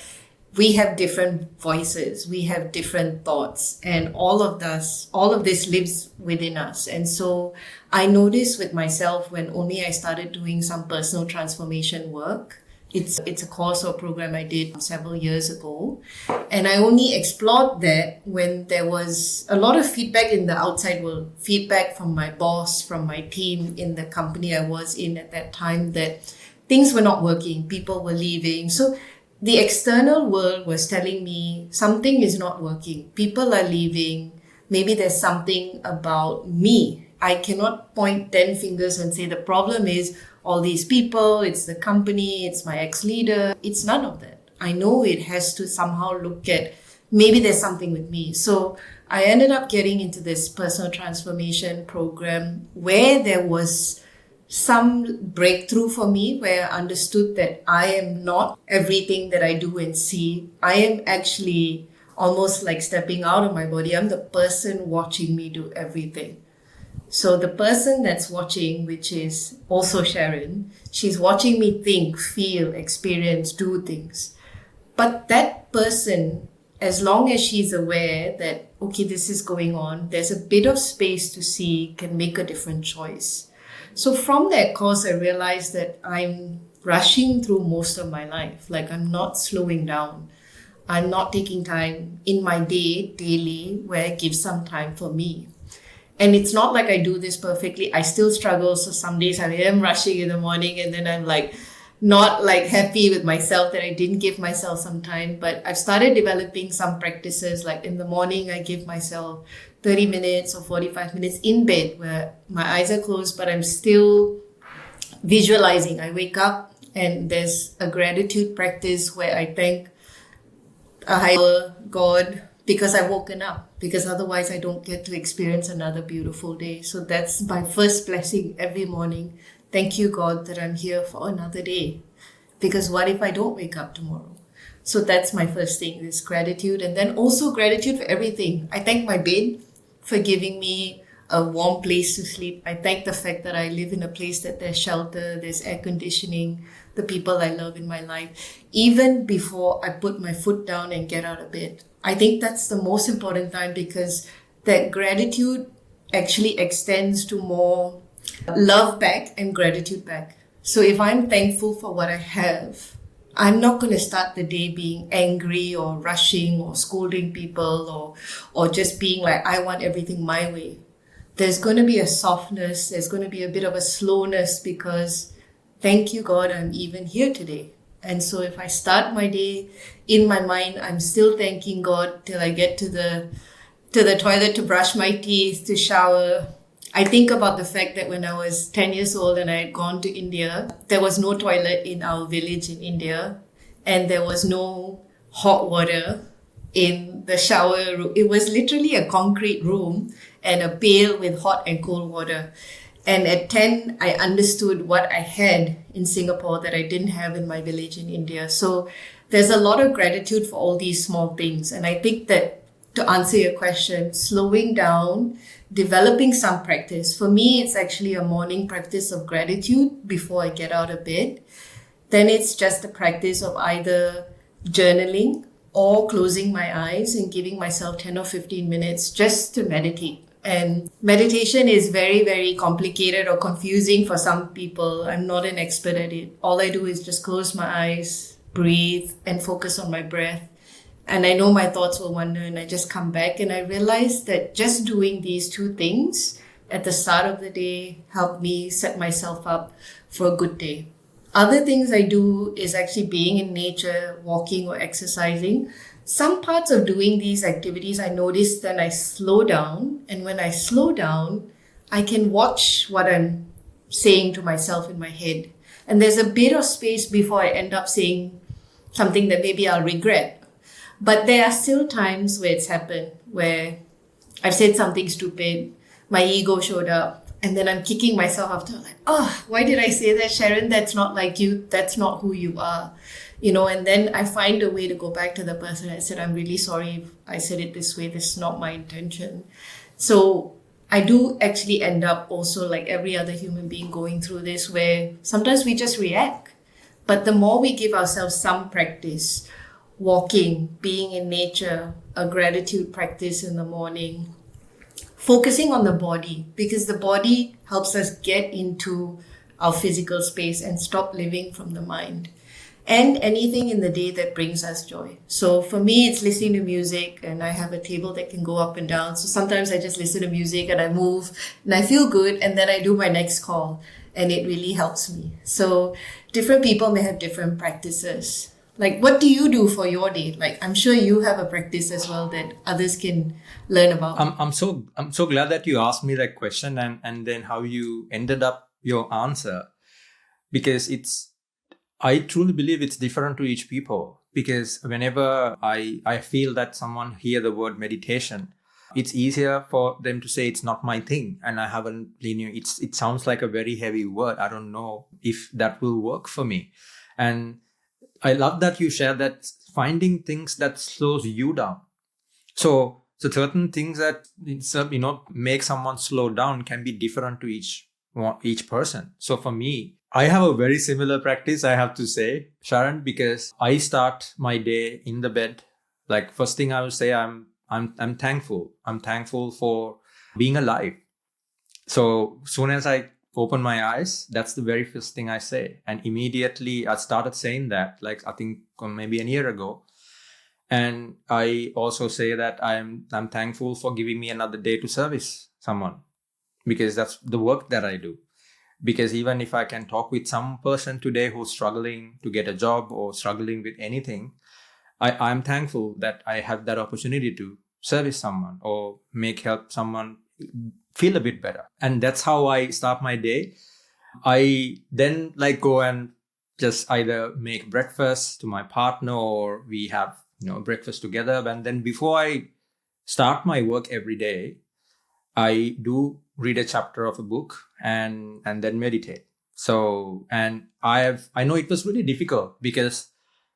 we have different voices, we have different thoughts, and all of this lives within us. And so I noticed with myself, when only I started doing some personal transformation work, it's a course or program I did several years ago, and I only explored that when there was a lot of feedback in the outside world, feedback from my boss, from my team in the company I was in at that time, that things were not working, people were leaving. So the external world was telling me something is not working. People are leaving. Maybe there's something about me. I cannot point 10 fingers and say the problem is all these people, it's the company, it's my ex-leader. It's none of that. I know it has to somehow look at, maybe there's something with me. So I ended up getting into this personal transformation program where there was some breakthrough for me, where I understood that I am not everything that I do and see. I am actually almost like stepping out of my body. I'm the person watching me do everything. So the person that's watching, which is also Sharan, she's watching me think, feel, experience, do things. But that person, as long as she's aware that, okay, this is going on, there's a bit of space to see, can make a different choice. So from that course, I realized that I'm rushing through most of my life. Like, I'm not slowing down. I'm not taking time in my day, daily, where I give some time for me. And it's not like I do this perfectly. I still struggle. So some days I am rushing in the morning, and then I'm not happy with myself that I didn't give myself some time. But I've started developing some practices. Like in the morning, I give myself 30 minutes or 45 minutes in bed where my eyes are closed, but I'm still visualizing. I wake up And there's a gratitude practice where I thank a higher God because I've woken up, because otherwise I don't get to experience another beautiful day. So that's my first blessing every morning. Thank you, God, that I'm here for another day. Because what if I don't wake up tomorrow? So that's my first thing, is gratitude. And then also gratitude for everything. I thank my bed for giving me a warm place to sleep. I thank the fact that I live in a place that there's shelter, there's air conditioning, the people I love in my life, even before I put my foot down and get out of bed. I think that's the most important time, because that gratitude actually extends to more love back and gratitude back. So if I'm thankful for what I have, I'm not going to start the day being angry or rushing or scolding people or just being like, I want everything my way. There's going to be a softness, there's going to be a bit of a slowness, because thank you, God, I'm even here today. And so if I start my day in my mind, I'm still thanking God till I get to the toilet to brush my teeth, to shower. I think about the fact that when I was 10 years old and I had gone to India, there was no toilet in our village in India, and there was no hot water in the shower room. It was literally a concrete room and a pail with hot and cold water. And at 10, I understood what I had in Singapore that I didn't have in my village in India. So there's a lot of gratitude for all these small things. And I think that, to answer your question, slowing down, developing some practice. For me, it's actually a morning practice of gratitude before I get out of bed. Then it's just a practice of either journaling or closing my eyes and giving myself 10 or 15 minutes just to meditate. And meditation is very, very complicated or confusing for some people. I'm not an expert at it. All I do is just close my eyes, breathe, and focus on my breath. And I know my thoughts will wander, and I just come back, and I realize that just doing these two things at the start of the day help me set myself up for a good day. Other things I do is actually being in nature, walking or exercising. Some parts of doing these activities, I notice that I slow down. And when I slow down, I can watch what I'm saying to myself in my head. And there's a bit of space before I end up saying something that maybe I'll regret. But there are still times where it's happened, where I've said something stupid, my ego showed up, and then I'm kicking myself after, like, oh, why did I say that, Sharan? That's not like you. That's not who you are. And then I find a way to go back to the person. I said, I'm really sorry if I said it this way. This is not my intention. So I do actually end up also, like every other human being, going through this, where sometimes we just react. But the more we give ourselves some practice, walking, being in nature, a gratitude practice in the morning, focusing on the body, because the body helps us get into our physical space and stop living from the mind. And anything in the day that brings us joy. So for me, it's listening to music, and I have a table that can go up and down. So sometimes I just listen to music and I move and I feel good, and then I do my next call, and it really helps me. So different people may have different practices. Like, what do you do for your day? Like, I'm sure you have a practice as well that others can learn about. I'm so glad that you asked me that question, and then how you ended up your answer, because I truly believe it's different to each people. Because whenever I feel that someone hear the word meditation, it's easier for them to say it's not my thing, and I haven't it sounds like a very heavy word. I don't know if that will work for me. And I love that you share that, finding things that slows you down. So certain things that make someone slow down can be different to each person. So for me, I have a very similar practice, I have to say, Sharan, because I start my day in the bed. Like, first thing I will say, I'm thankful. I'm thankful for being alive. So soon as I open my eyes, that's the very first thing I say. And immediately I started saying that, like, I think maybe a year ago. And I also say that I'm thankful for giving me another day to service someone, because that's the work that I do. Because even if I can talk with some person today who's struggling to get a job or struggling with anything, I'm thankful that I have that opportunity to service someone or help someone feel a bit better. And that's how I start my day. I then go and just either make breakfast to my partner or we have, breakfast together. And then before I start my work every day, I do read a chapter of a book and then meditate. So, and I know it was really difficult because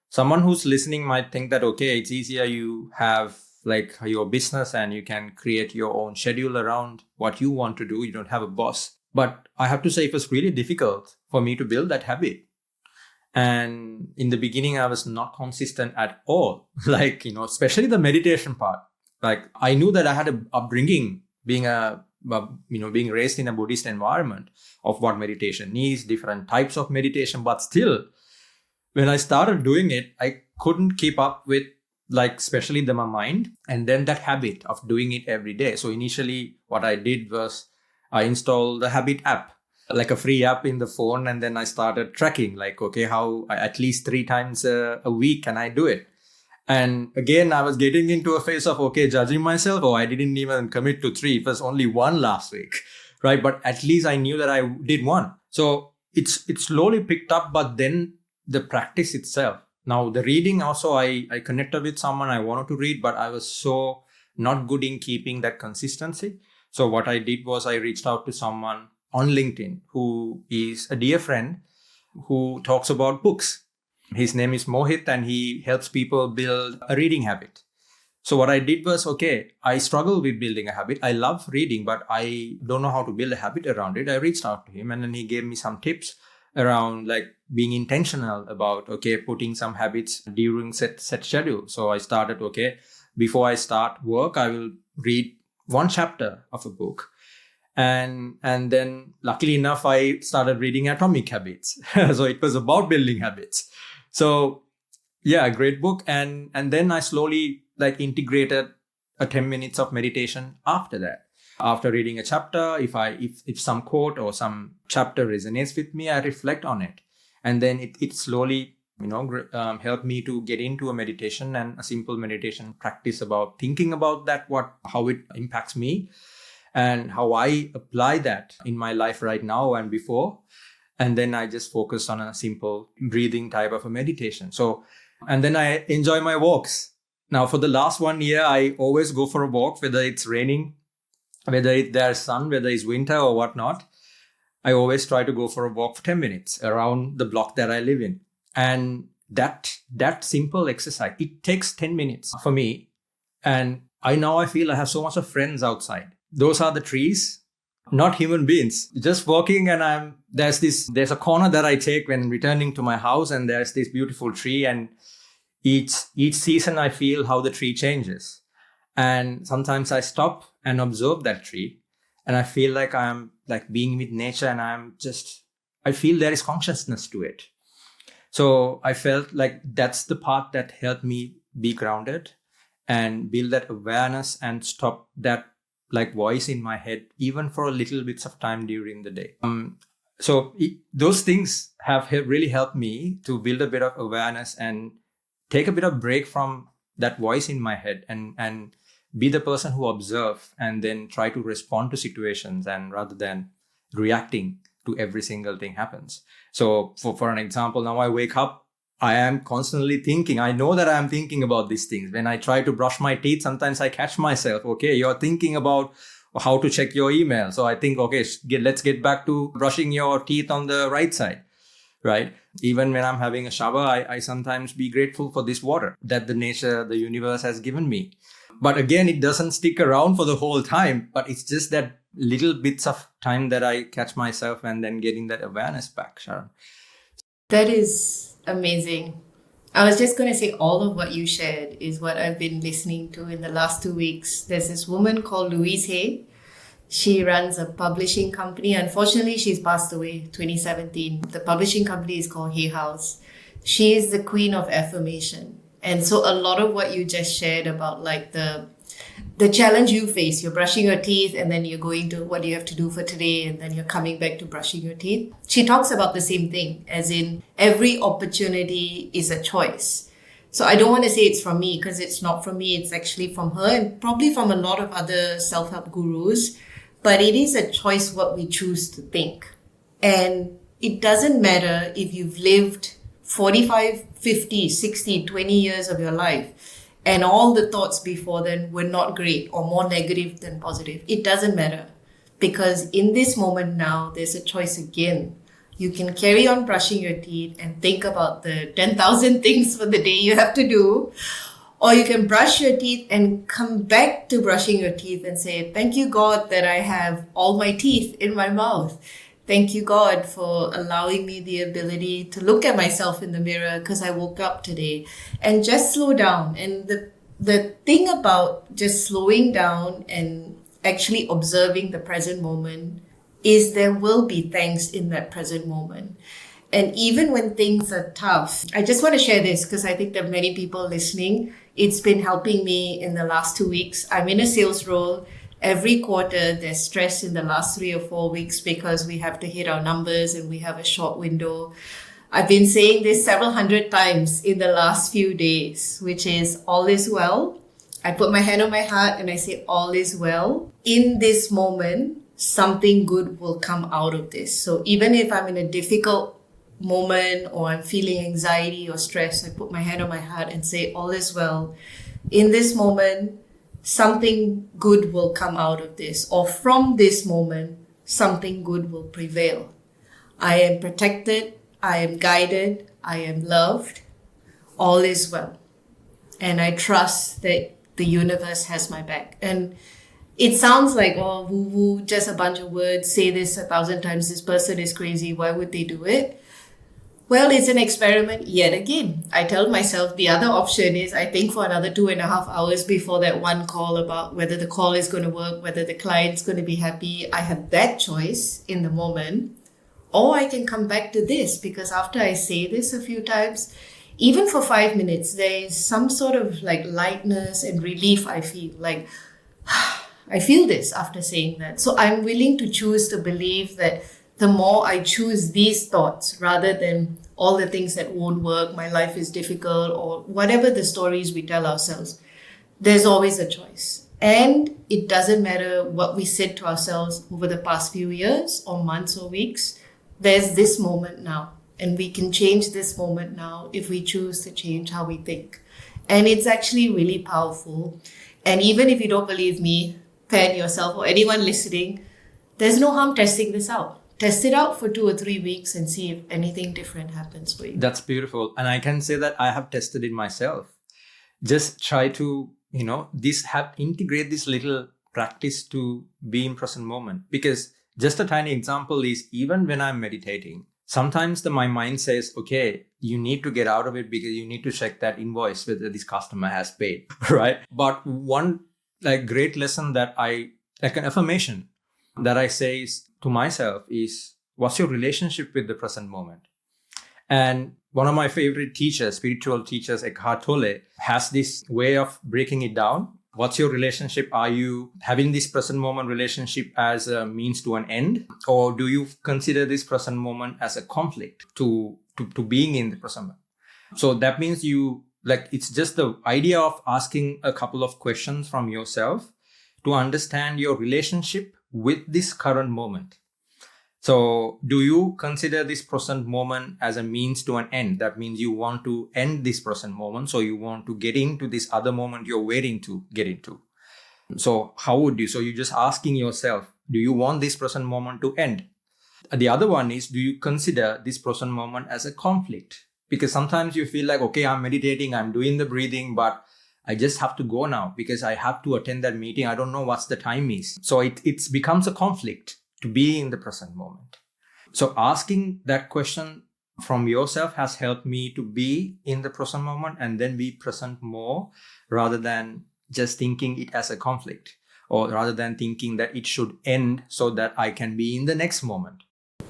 someone who's listening might think that, okay, it's easier. You have like your business and you can create your own schedule around what you want to do. You don't have a boss. But I have to say it was really difficult for me to build that habit. And in the beginning, I was not consistent at all. Like, especially the meditation part. Like I knew that I had an upbringing being being raised in a Buddhist environment of what meditation is, different types of meditation. But still, when I started doing it, I couldn't keep up with like, especially my mind and then that habit of doing it every day. So initially what I did was I installed the habit app, like a free app in the phone. And then I started tracking like, okay, how at least 3 times a week can I do it? And again, I was getting into a phase of, okay, judging myself. Oh, I didn't even commit to 3. It was only 1 last week, right? But at least I knew that I did 1. So it slowly picked up, but then the practice itself. Now the reading also, I connected with someone I wanted to read, but I was so not good in keeping that consistency. So what I did was I reached out to someone on LinkedIn who is a dear friend who talks about books. His name is Mohit and he helps people build a reading habit. So what I did was, okay, I struggle with building a habit. I love reading, but I don't know how to build a habit around it. I reached out to him and then he gave me some tips around like being intentional about, okay, putting some habits during set schedule. So I started, okay, before I start work, I will read 1 chapter of a book. And then luckily enough, I started reading Atomic Habits. So it was about building habits. So yeah, great book. And then I slowly like integrated a 10 minutes of meditation after that. After reading a chapter, if some quote or some chapter resonates with me, I reflect on it. And then it slowly, helped me to get into a meditation and a simple meditation practice about thinking about that, how it impacts me and how I apply that in my life right now and before. And then I just focus on a simple breathing type of a meditation. So, and then I enjoy my walks. Now for the last 1 year, I always go for a walk, whether it's raining, whether there's sun, whether it's winter or whatnot. I always try to go for a walk for 10 minutes around the block that I live in. And that simple exercise, it takes 10 minutes for me. And I feel I have so much of friends outside. Those are the trees, not human beings. Just walking and there's a corner that I take when returning to my house and there's this beautiful tree and each season I feel how the tree changes. And sometimes I stop and observe that tree and I feel like I'm like being with nature and I feel there is consciousness to it. So I felt like that's the part that helped me be grounded and build that awareness and stop that like voice in my head, even for a little bits of time during the day. Those things have really helped me to build a bit of awareness and take a bit of break from that voice in my head and be the person who observe and then try to respond to situations and rather than reacting to every single thing happens. So for an example, now I wake up, I am constantly thinking. I know that I am thinking about these things. When I try to brush my teeth, sometimes I catch myself. Okay, you're thinking about how to check your email. So I think, okay, let's get back to brushing your teeth on the right side, right? Even when I'm having a shower, I sometimes be grateful for this water that the universe has given me. But again, it doesn't stick around for the whole time, but it's just that little bits of time that I catch myself and then getting that awareness back, Sharan. That is amazing. I was just going to say all of what you shared is what I've been listening to in the last 2 weeks. There's this woman called Louise Hay. She runs a publishing company. Unfortunately, she's passed away 2017. The publishing company is called Hay House. She is the queen of affirmation. And so a lot of what you just shared about like the challenge you face, you're brushing your teeth and then you're going to what do you have to do for today and then you're coming back to brushing your teeth. She talks about the same thing, as in every opportunity is a choice. So I don't want to say it's from me because it's not from me. It's actually from her and probably from a lot of other self-help gurus. But it is a choice what we choose to think. And it doesn't matter if you've lived 45, 50, 60, 20 years of your life and all the thoughts before then were not great or more negative than positive. It doesn't matter, because in this moment now, there's a choice again. You can carry on brushing your teeth and think about the 10,000 things for the day you have to do. Or you can brush your teeth and come back to brushing your teeth and say, thank you, God, that I have all my teeth in my mouth. Thank you, God, for allowing me the ability to look at myself in the mirror because I woke up today. And just slow down. And the thing about just slowing down and actually observing the present moment is there will be thanks in that present moment. And even when things are tough, I just want to share this because I think there are many people listening. It's been helping me in the last 2 weeks. I'm in a sales role. Every quarter, there's stress in the last 3 or 4 weeks because we have to hit our numbers and we have a short window. I've been saying this several hundred times in the last few days, which is all is well. I put my hand on my heart and I say all is well. In this moment, something good will come out of this. So even if I'm in a difficult moment or I'm feeling anxiety or stress, I put my hand on my heart and say all is well. In this moment, something good will come out of this, or from this moment, something good will prevail. I am protected, I am guided, I am loved, all is well. And I trust that the universe has my back. And it sounds like, oh, woo-woo, just a bunch of words, say this 1,000 times, this person is crazy, why would they do it? Well, it's an experiment yet again. I tell myself the other option is I think for another 2.5 hours before that one call about whether the call is going to work, whether the client's going to be happy. I have that choice in the moment. Or I can come back to this, because after I say this a few times, even for 5 minutes, there is some sort of like lightness and relief I feel. Like, I feel this after saying that. So I'm willing to choose to believe that the more I choose these thoughts rather than all the things that won't work, my life is difficult, or whatever the stories we tell ourselves, there's always a choice. And it doesn't matter what we said to ourselves over the past few years or months or weeks. There's this moment now, and we can change this moment now if we choose to change how we think. And it's actually really powerful. And even if you don't believe me, Pen, yourself, or anyone listening, there's no harm testing this out. Test it out for 2 or 3 weeks and see if anything different happens for you. That's beautiful. And I can say that I have tested it myself. Just try to, integrate this little practice to be in present moment. Because just a tiny example is, even when I'm meditating, sometimes my mind says, okay, you need to get out of it because you need to check that invoice whether this customer has paid, right? But one great lesson that an affirmation that I say to myself is, what's your relationship with the present moment? And one of my favorite teachers, spiritual teachers, Eckhart Tolle, has this way of breaking it down. What's your relationship? Are you having this present moment relationship as a means to an end? Or do you consider this present moment as a conflict to being in the present moment? So that means it's just the idea of asking a couple of questions from yourself to understand your relationship with this current moment. So do you consider this present moment as a means to an end? That means you want to end this present moment. So you want to get into this other moment you're waiting to get into. So how would you? So you're just asking yourself, do you want this present moment to end? The other one is, do you consider this present moment as a conflict? Because sometimes you feel like, okay, I'm meditating, I'm doing the breathing, but I just have to go now because I have to attend that meeting. I don't know what's the time is. So it becomes a conflict to be in the present moment. So asking that question from yourself has helped me to be in the present moment and then be present more, rather than just thinking it as a conflict, or rather than thinking that it should end so that I can be in the next moment.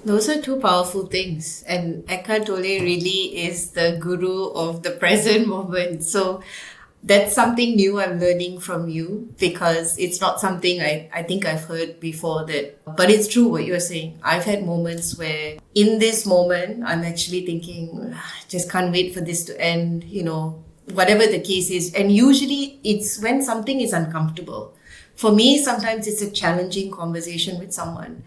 Those are two powerful things. And Eckhart Tolle really is the guru of the present moment. So that's something new I'm learning from you, because it's not something I think I've heard before but it's true what you're saying. I've had moments where in this moment, I'm actually thinking, just can't wait for this to end, whatever the case is. And usually it's when something is uncomfortable. For me, sometimes it's a challenging conversation with someone.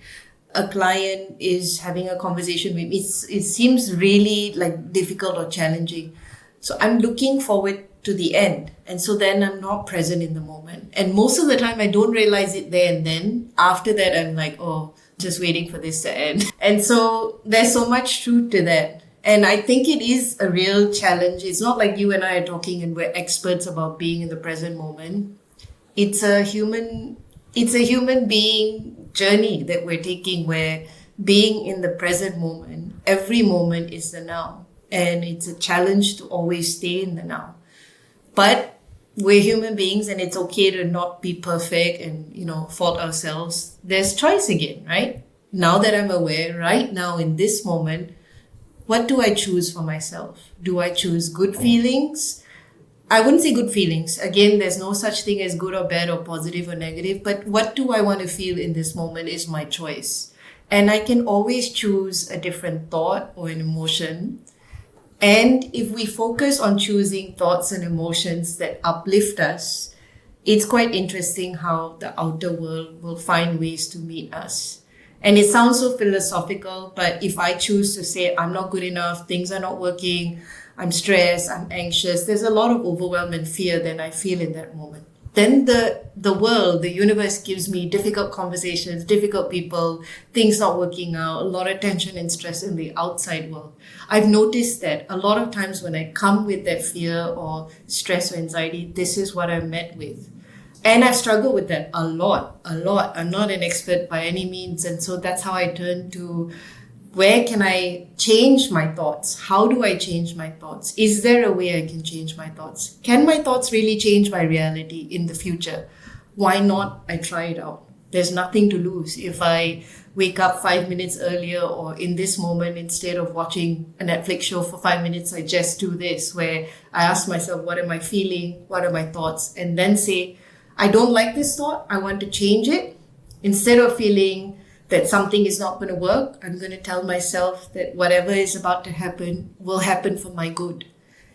a client is having a conversation with me, it seems really like difficult or challenging. So I'm looking forward to the end. And so then I'm not present in the moment. And most of the time I don't realize it there and then. After that, I'm like, oh, just waiting for this to end. And so there's so much truth to that. And I think it is a real challenge. It's not like you and I are talking and we're experts about being in the present moment. It's a human being journey that we're taking, where being in the present moment, every moment is the now. And it's a challenge to always stay in the now. But we're human beings, and it's okay to not be perfect and, fault ourselves. There's choice again, right? Now that I'm aware, right now in this moment, what do I choose for myself? Do I choose good feelings? I wouldn't say good feelings. Again, there's no such thing as good or bad or positive or negative, but what do I want to feel in this moment is my choice. And I can always choose a different thought or an emotion. And if we focus on choosing thoughts and emotions that uplift us, it's quite interesting how the outer world will find ways to meet us. And it sounds so philosophical, but if I choose to say, I'm not good enough, things are not working, I'm stressed, I'm anxious, there's a lot of overwhelm and fear that I feel in that moment. Then the world, the universe gives me difficult conversations, difficult people, things not working out, a lot of tension and stress in the outside world. I've noticed that a lot of times when I come with that fear or stress or anxiety, this is what I'm met with. And I've struggled with that a lot. I'm not an expert by any means. And so that's how I turn to, where can I change my thoughts? How do I change my thoughts? Is there a way I can change my thoughts? Can my thoughts really change my reality in the future? Why not? I try it out. There's nothing to lose. If I wake up 5 minutes earlier, or in this moment, instead of watching a Netflix show for 5 minutes, I just do this, where I ask myself, what am I feeling? What are my thoughts? And then say, I don't like this thought. I want to change it. Instead of feeling that something is not going to work, I'm going to tell myself that whatever is about to happen will happen for my good.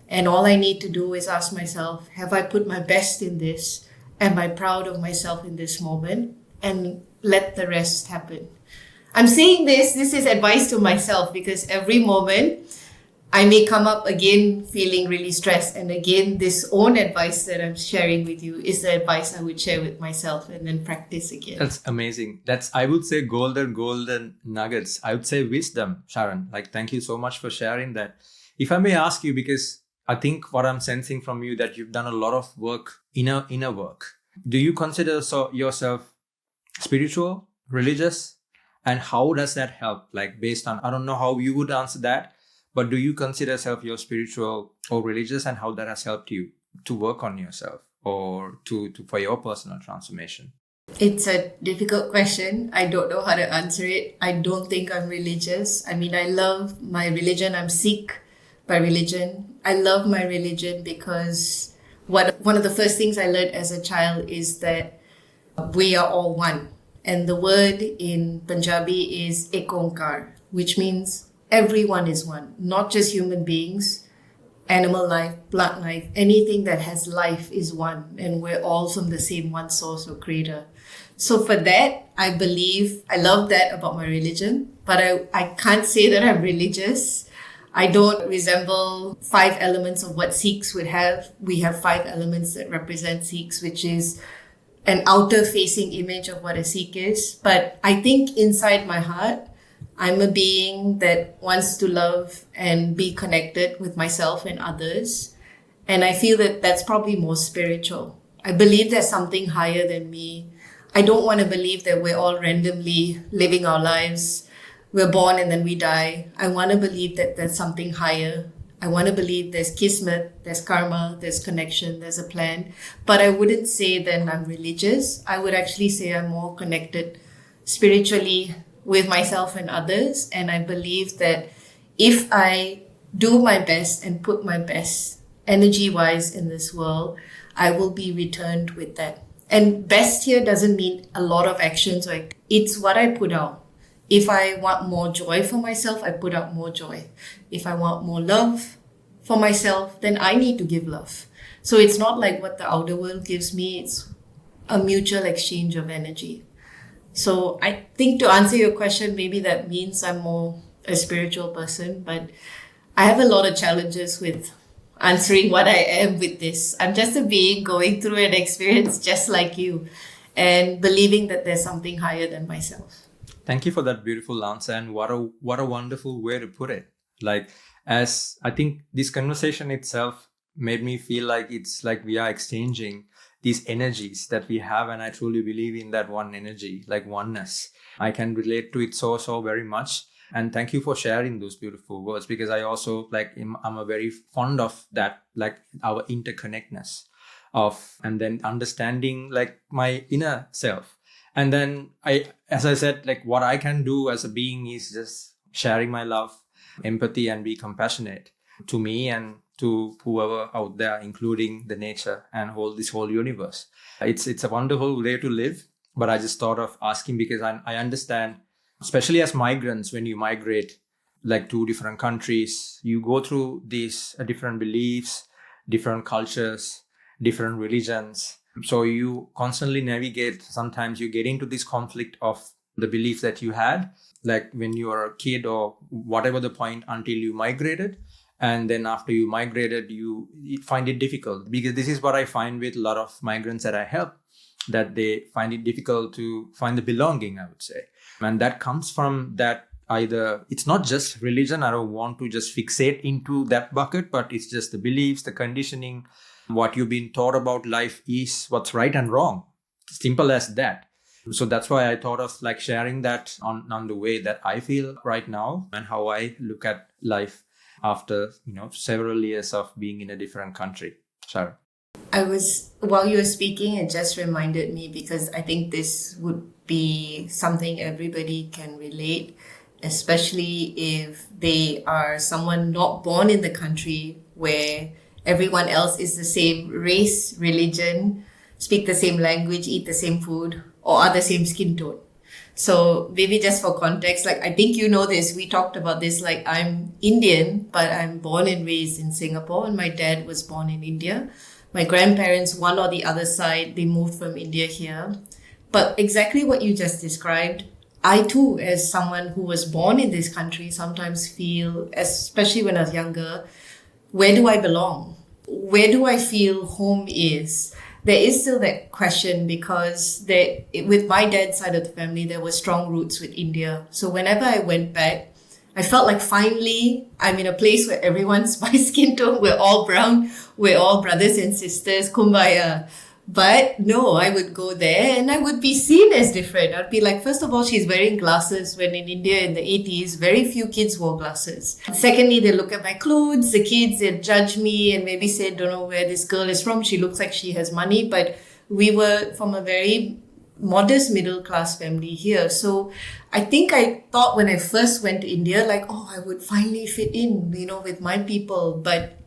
And all I need to do is ask myself, have I put my best in this? Am I proud of myself in this moment? And let the rest happen. I'm saying this is advice to myself, because every moment I may come up again feeling really stressed. And again, this own advice that I'm sharing with you is the advice I would share with myself and then practice again. That's amazing. That's, I would say, golden nuggets. I would say wisdom, Sharan. Like, thank you so much for sharing that. If I may ask you, because I think what I'm sensing from you, that you've done a lot of work, inner work. Do you consider yourself spiritual, religious? And how does that help? Like, based on, I don't know how you would answer that, but do you consider yourself your spiritual or religious, and how that has helped you to work on yourself or to for your personal transformation? It's a difficult question. I don't know how to answer it. I don't think I'm religious. I mean, I love my religion. I'm Sikh by religion. I love my religion because one of the first things I learned as a child is that we are all one. And the word in Punjabi is Ekonkar, which means everyone is one, not just human beings, animal life, plant life, anything that has life is one. And we're all from the same one source or creator. So for that, I love that about my religion, but I can't say that I'm religious. I don't resemble 5 elements of what Sikhs would have. We have 5 elements that represent Sikhs, which is an outer facing image of what a Sikh is. But I think inside my heart, I'm a being that wants to love and be connected with myself and others. And I feel that that's probably more spiritual. I believe there's something higher than me. I don't want to believe that we're all randomly living our lives. We're born and then we die. I want to believe that there's something higher. I want to believe there's kismet, there's karma, there's connection, there's a plan. But I wouldn't say that I'm religious. I would actually say I'm more connected spiritually with myself and others. And I believe that if I do my best and put my best energy-wise in this world, I will be returned with that. And best here doesn't mean a lot of actions. Like, it's what I put out. If I want more joy for myself, I put out more joy. If I want more love for myself, then I need to give love. So it's not like what the outer world gives me. It's a mutual exchange of energy. So I think to answer your question, maybe that means I'm more a spiritual person, but I have a lot of challenges with answering what I am with this. I'm just a being going through an experience just like you and believing that there's something higher than myself. Thank you for that beautiful answer, and what a wonderful way to put it. Like, as I think this conversation itself made me feel like it's like we are exchanging these energies that we have, and I truly believe in that one energy, like oneness. I can relate to it so very much. And thank you for sharing those beautiful words, because I also I'm a very fond of that, like our interconnectedness of, and then understanding like my inner self. And then as I said, like what I can do as a being is just sharing my love, empathy, and be compassionate to me and to whoever out there, including the nature and this whole universe. It's a wonderful way to live. But I just thought of asking because I understand, especially as migrants, when you migrate like to different countries, you go through these different beliefs, different cultures, different religions. So you constantly navigate. Sometimes you get into this conflict of the beliefs that you had, like when you were a kid or whatever the point, until you migrated. And then after you migrated, you find it difficult, because this is what I find with a lot of migrants that I help, that they find it difficult to find the belonging, I would say. And that comes from that, either it's not just religion. I don't want to just fixate into that bucket, but it's just the beliefs, the conditioning, what you've been taught about life is what's right and wrong. Simple as that. So that's why I thought of like sharing that on the way that I feel right now and how I look at life after, several years of being in a different country. Sharan. While you were speaking, it just reminded me, because I think this would be something everybody can relate, especially if they are someone not born in the country where everyone else is the same race, religion, speak the same language, eat the same food, or are the same skin tone. So maybe just for context, like I think you know this, we talked about this, like I'm Indian, but I'm born and raised in Singapore, and my dad was born in India. My grandparents, one or the other side, they moved from India here. But exactly what you just described, I too, as someone who was born in this country, sometimes feel, especially when I was younger, where do I belong? Where do I feel home is? There is still that question, because with my dad's side of the family, there were strong roots with India. So whenever I went back, I felt like finally I'm in a place where everyone's my skin tone. We're all brown. We're all brothers and sisters. Kumbaya. But no, I would go there and I would be seen as different. I'd be like, first of all, she's wearing glasses, when in India in the 80s, very few kids wore glasses. Secondly, they look at my clothes, the kids, they judge me and maybe say, don't know where this girl is from. She looks like she has money. But we were from a very modest middle class family here. So I think I thought when I first went to India, like, oh, I would finally fit in, with my people. But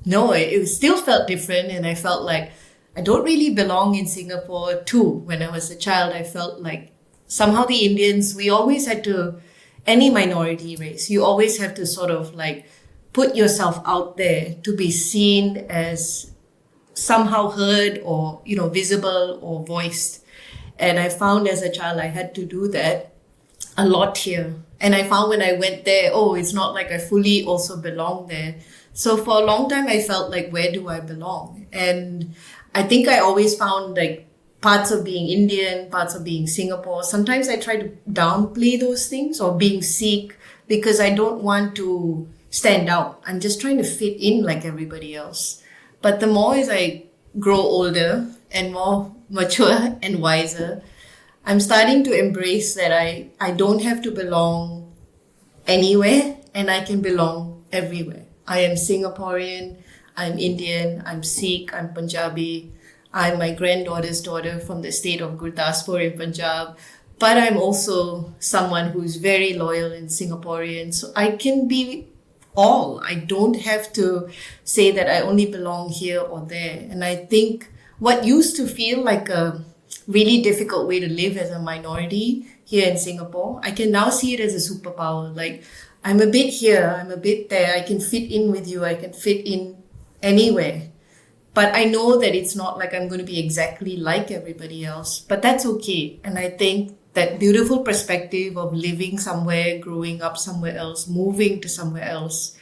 no, it still felt different. And I felt like I don't really belong in Singapore too. When I was a child, I felt like somehow the Indians, we always had to, any minority race, you always have to sort of like put yourself out there to be seen as somehow heard or, visible or voiced. And I found as a child, I had to do that a lot here. And I found when I went there, it's not like I fully also belong there. So for a long time, I felt like, where do I belong? And I think I always found like parts of being Indian, parts of being Singapore. Sometimes I try to downplay those things, or being Sikh, because I don't want to stand out. I'm just trying to fit in like everybody else. But the more as I grow older and more mature and wiser, I'm starting to embrace that I don't have to belong anywhere, and I can belong everywhere. I am Singaporean, I'm Indian, I'm Sikh, I'm Punjabi, I'm my granddaughter's daughter from the state of Gurdaspur in Punjab, but I'm also someone who's very loyal and Singaporean. So I can be all. I don't have to say that I only belong here or there. And I think what used to feel like a really difficult way to live as a minority here in Singapore, I can now see it as a superpower. Like, I'm a bit here, I'm a bit there, I can fit in with you, I can fit in anywhere. But I know that it's not like I'm going to be exactly like everybody else, but that's okay. And I think that beautiful perspective of living somewhere, growing up somewhere else, moving to somewhere else,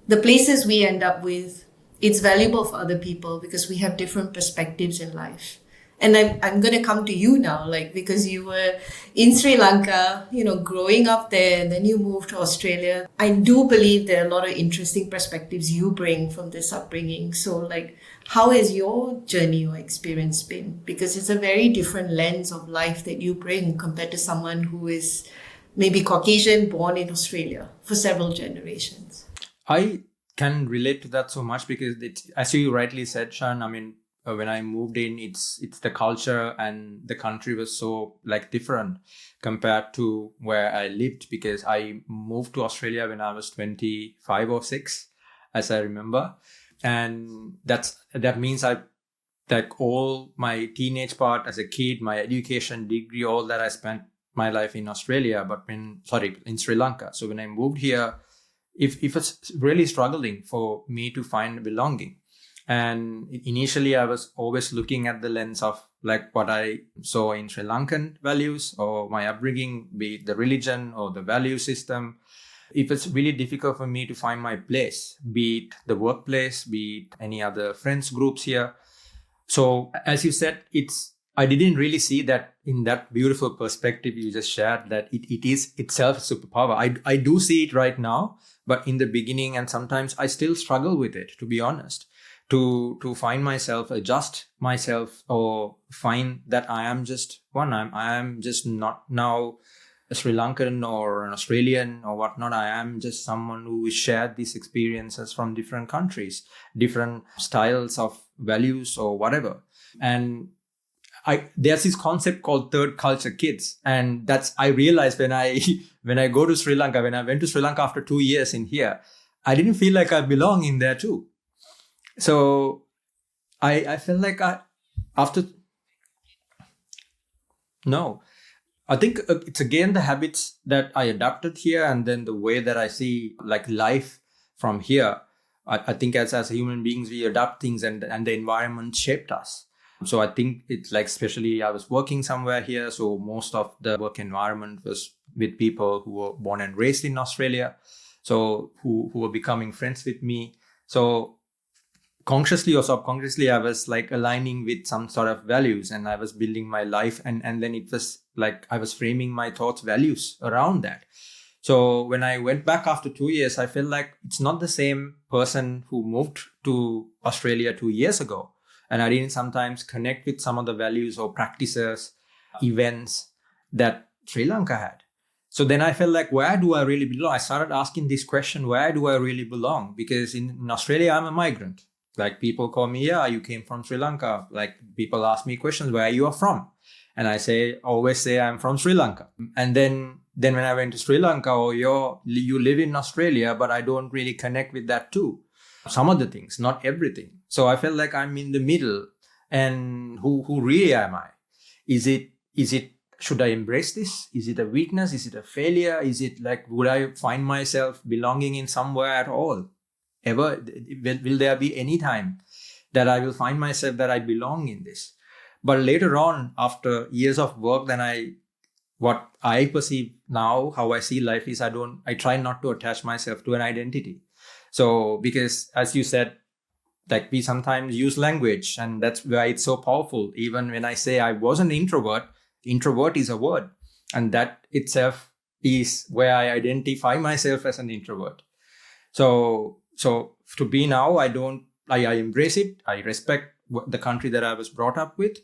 the places we end up with, it's valuable for other people because we have different perspectives in life. And I'm going to come to you now, like, because you were in Sri Lanka, growing up there, and then you moved to Australia. I do believe there are a lot of interesting perspectives you bring from this upbringing. So, like, how has your journey or experience been? Because it's a very different lens of life that you bring compared to someone who is maybe Caucasian, born in Australia for several generations. I can relate to that so much because it's, as you rightly said, Sharan, I mean, when I moved in, it's the culture and the country was so like different compared to where I lived, because I moved to Australia when I was 25 or 6, as I remember. And that means I, like, all my teenage part as a kid, my education, degree, all that, I spent my life in Australia, in Sri Lanka. So when I moved here, if it's really struggling for me to find belonging. And initially, I was always looking at the lens of like what I saw in Sri Lankan values or my upbringing, be it the religion or the value system. If it's really difficult for me to find my place, be it the workplace, be it any other friends groups here. So as you said, I didn't really see that in that beautiful perspective you just shared, that it is itself a superpower. I do see it right now, but in the beginning, and sometimes I still struggle with it, to be honest. To find myself, adjust myself, or find that I am just one. I am just not now a Sri Lankan or an Australian or whatnot. I am just someone who shared these experiences from different countries, different styles of values or whatever. And there's this concept called third culture kids, and I realized when I when I go to Sri Lanka, when I went to Sri Lanka after 2 years in here, I didn't feel like I belong in there too. So I felt like I think it's again the habits that I adapted here, and then the way that I see like life from here. I think as human beings, we adapt things, and the environment shaped us. So I think it's like, especially I was working somewhere here, so most of the work environment was with people who were born and raised in Australia, so who were becoming friends with me. So consciously or subconsciously, I was like aligning with some sort of values, and I was building my life, and then it was like I was framing my thoughts, values around that. So when I went back after 2 years, I felt like it's not the same person who moved to Australia 2 years ago, and I didn't sometimes connect with some of the values or practices, events that Sri Lanka had. So then I felt like, where do I really belong? I started asking this question, where do I really belong? Because in Australia, I'm a migrant. Like, people call me, yeah, you came from Sri Lanka. Like, people ask me questions, where you are from? And I always say I'm from Sri Lanka. And then when I went to Sri Lanka, you live in Australia, but I don't really connect with that too. Some of the things, not everything. So I felt like I'm in the middle. And who really am I? Is it, should I embrace this? Is it a weakness? Is it a failure? Is it like, would I find myself belonging in somewhere at all? Ever? Will there be any time that I will find myself that I belong in this? But later on, after years of work, then what I perceive now, how I see life is, I try not to attach myself to an identity. So, because as you said, like, we sometimes use language, and that's why it's so powerful. Even when I say I was an introvert is a word, and that itself is where I identify myself as an introvert. So to be now, I embrace it. I respect the country that I was brought up with.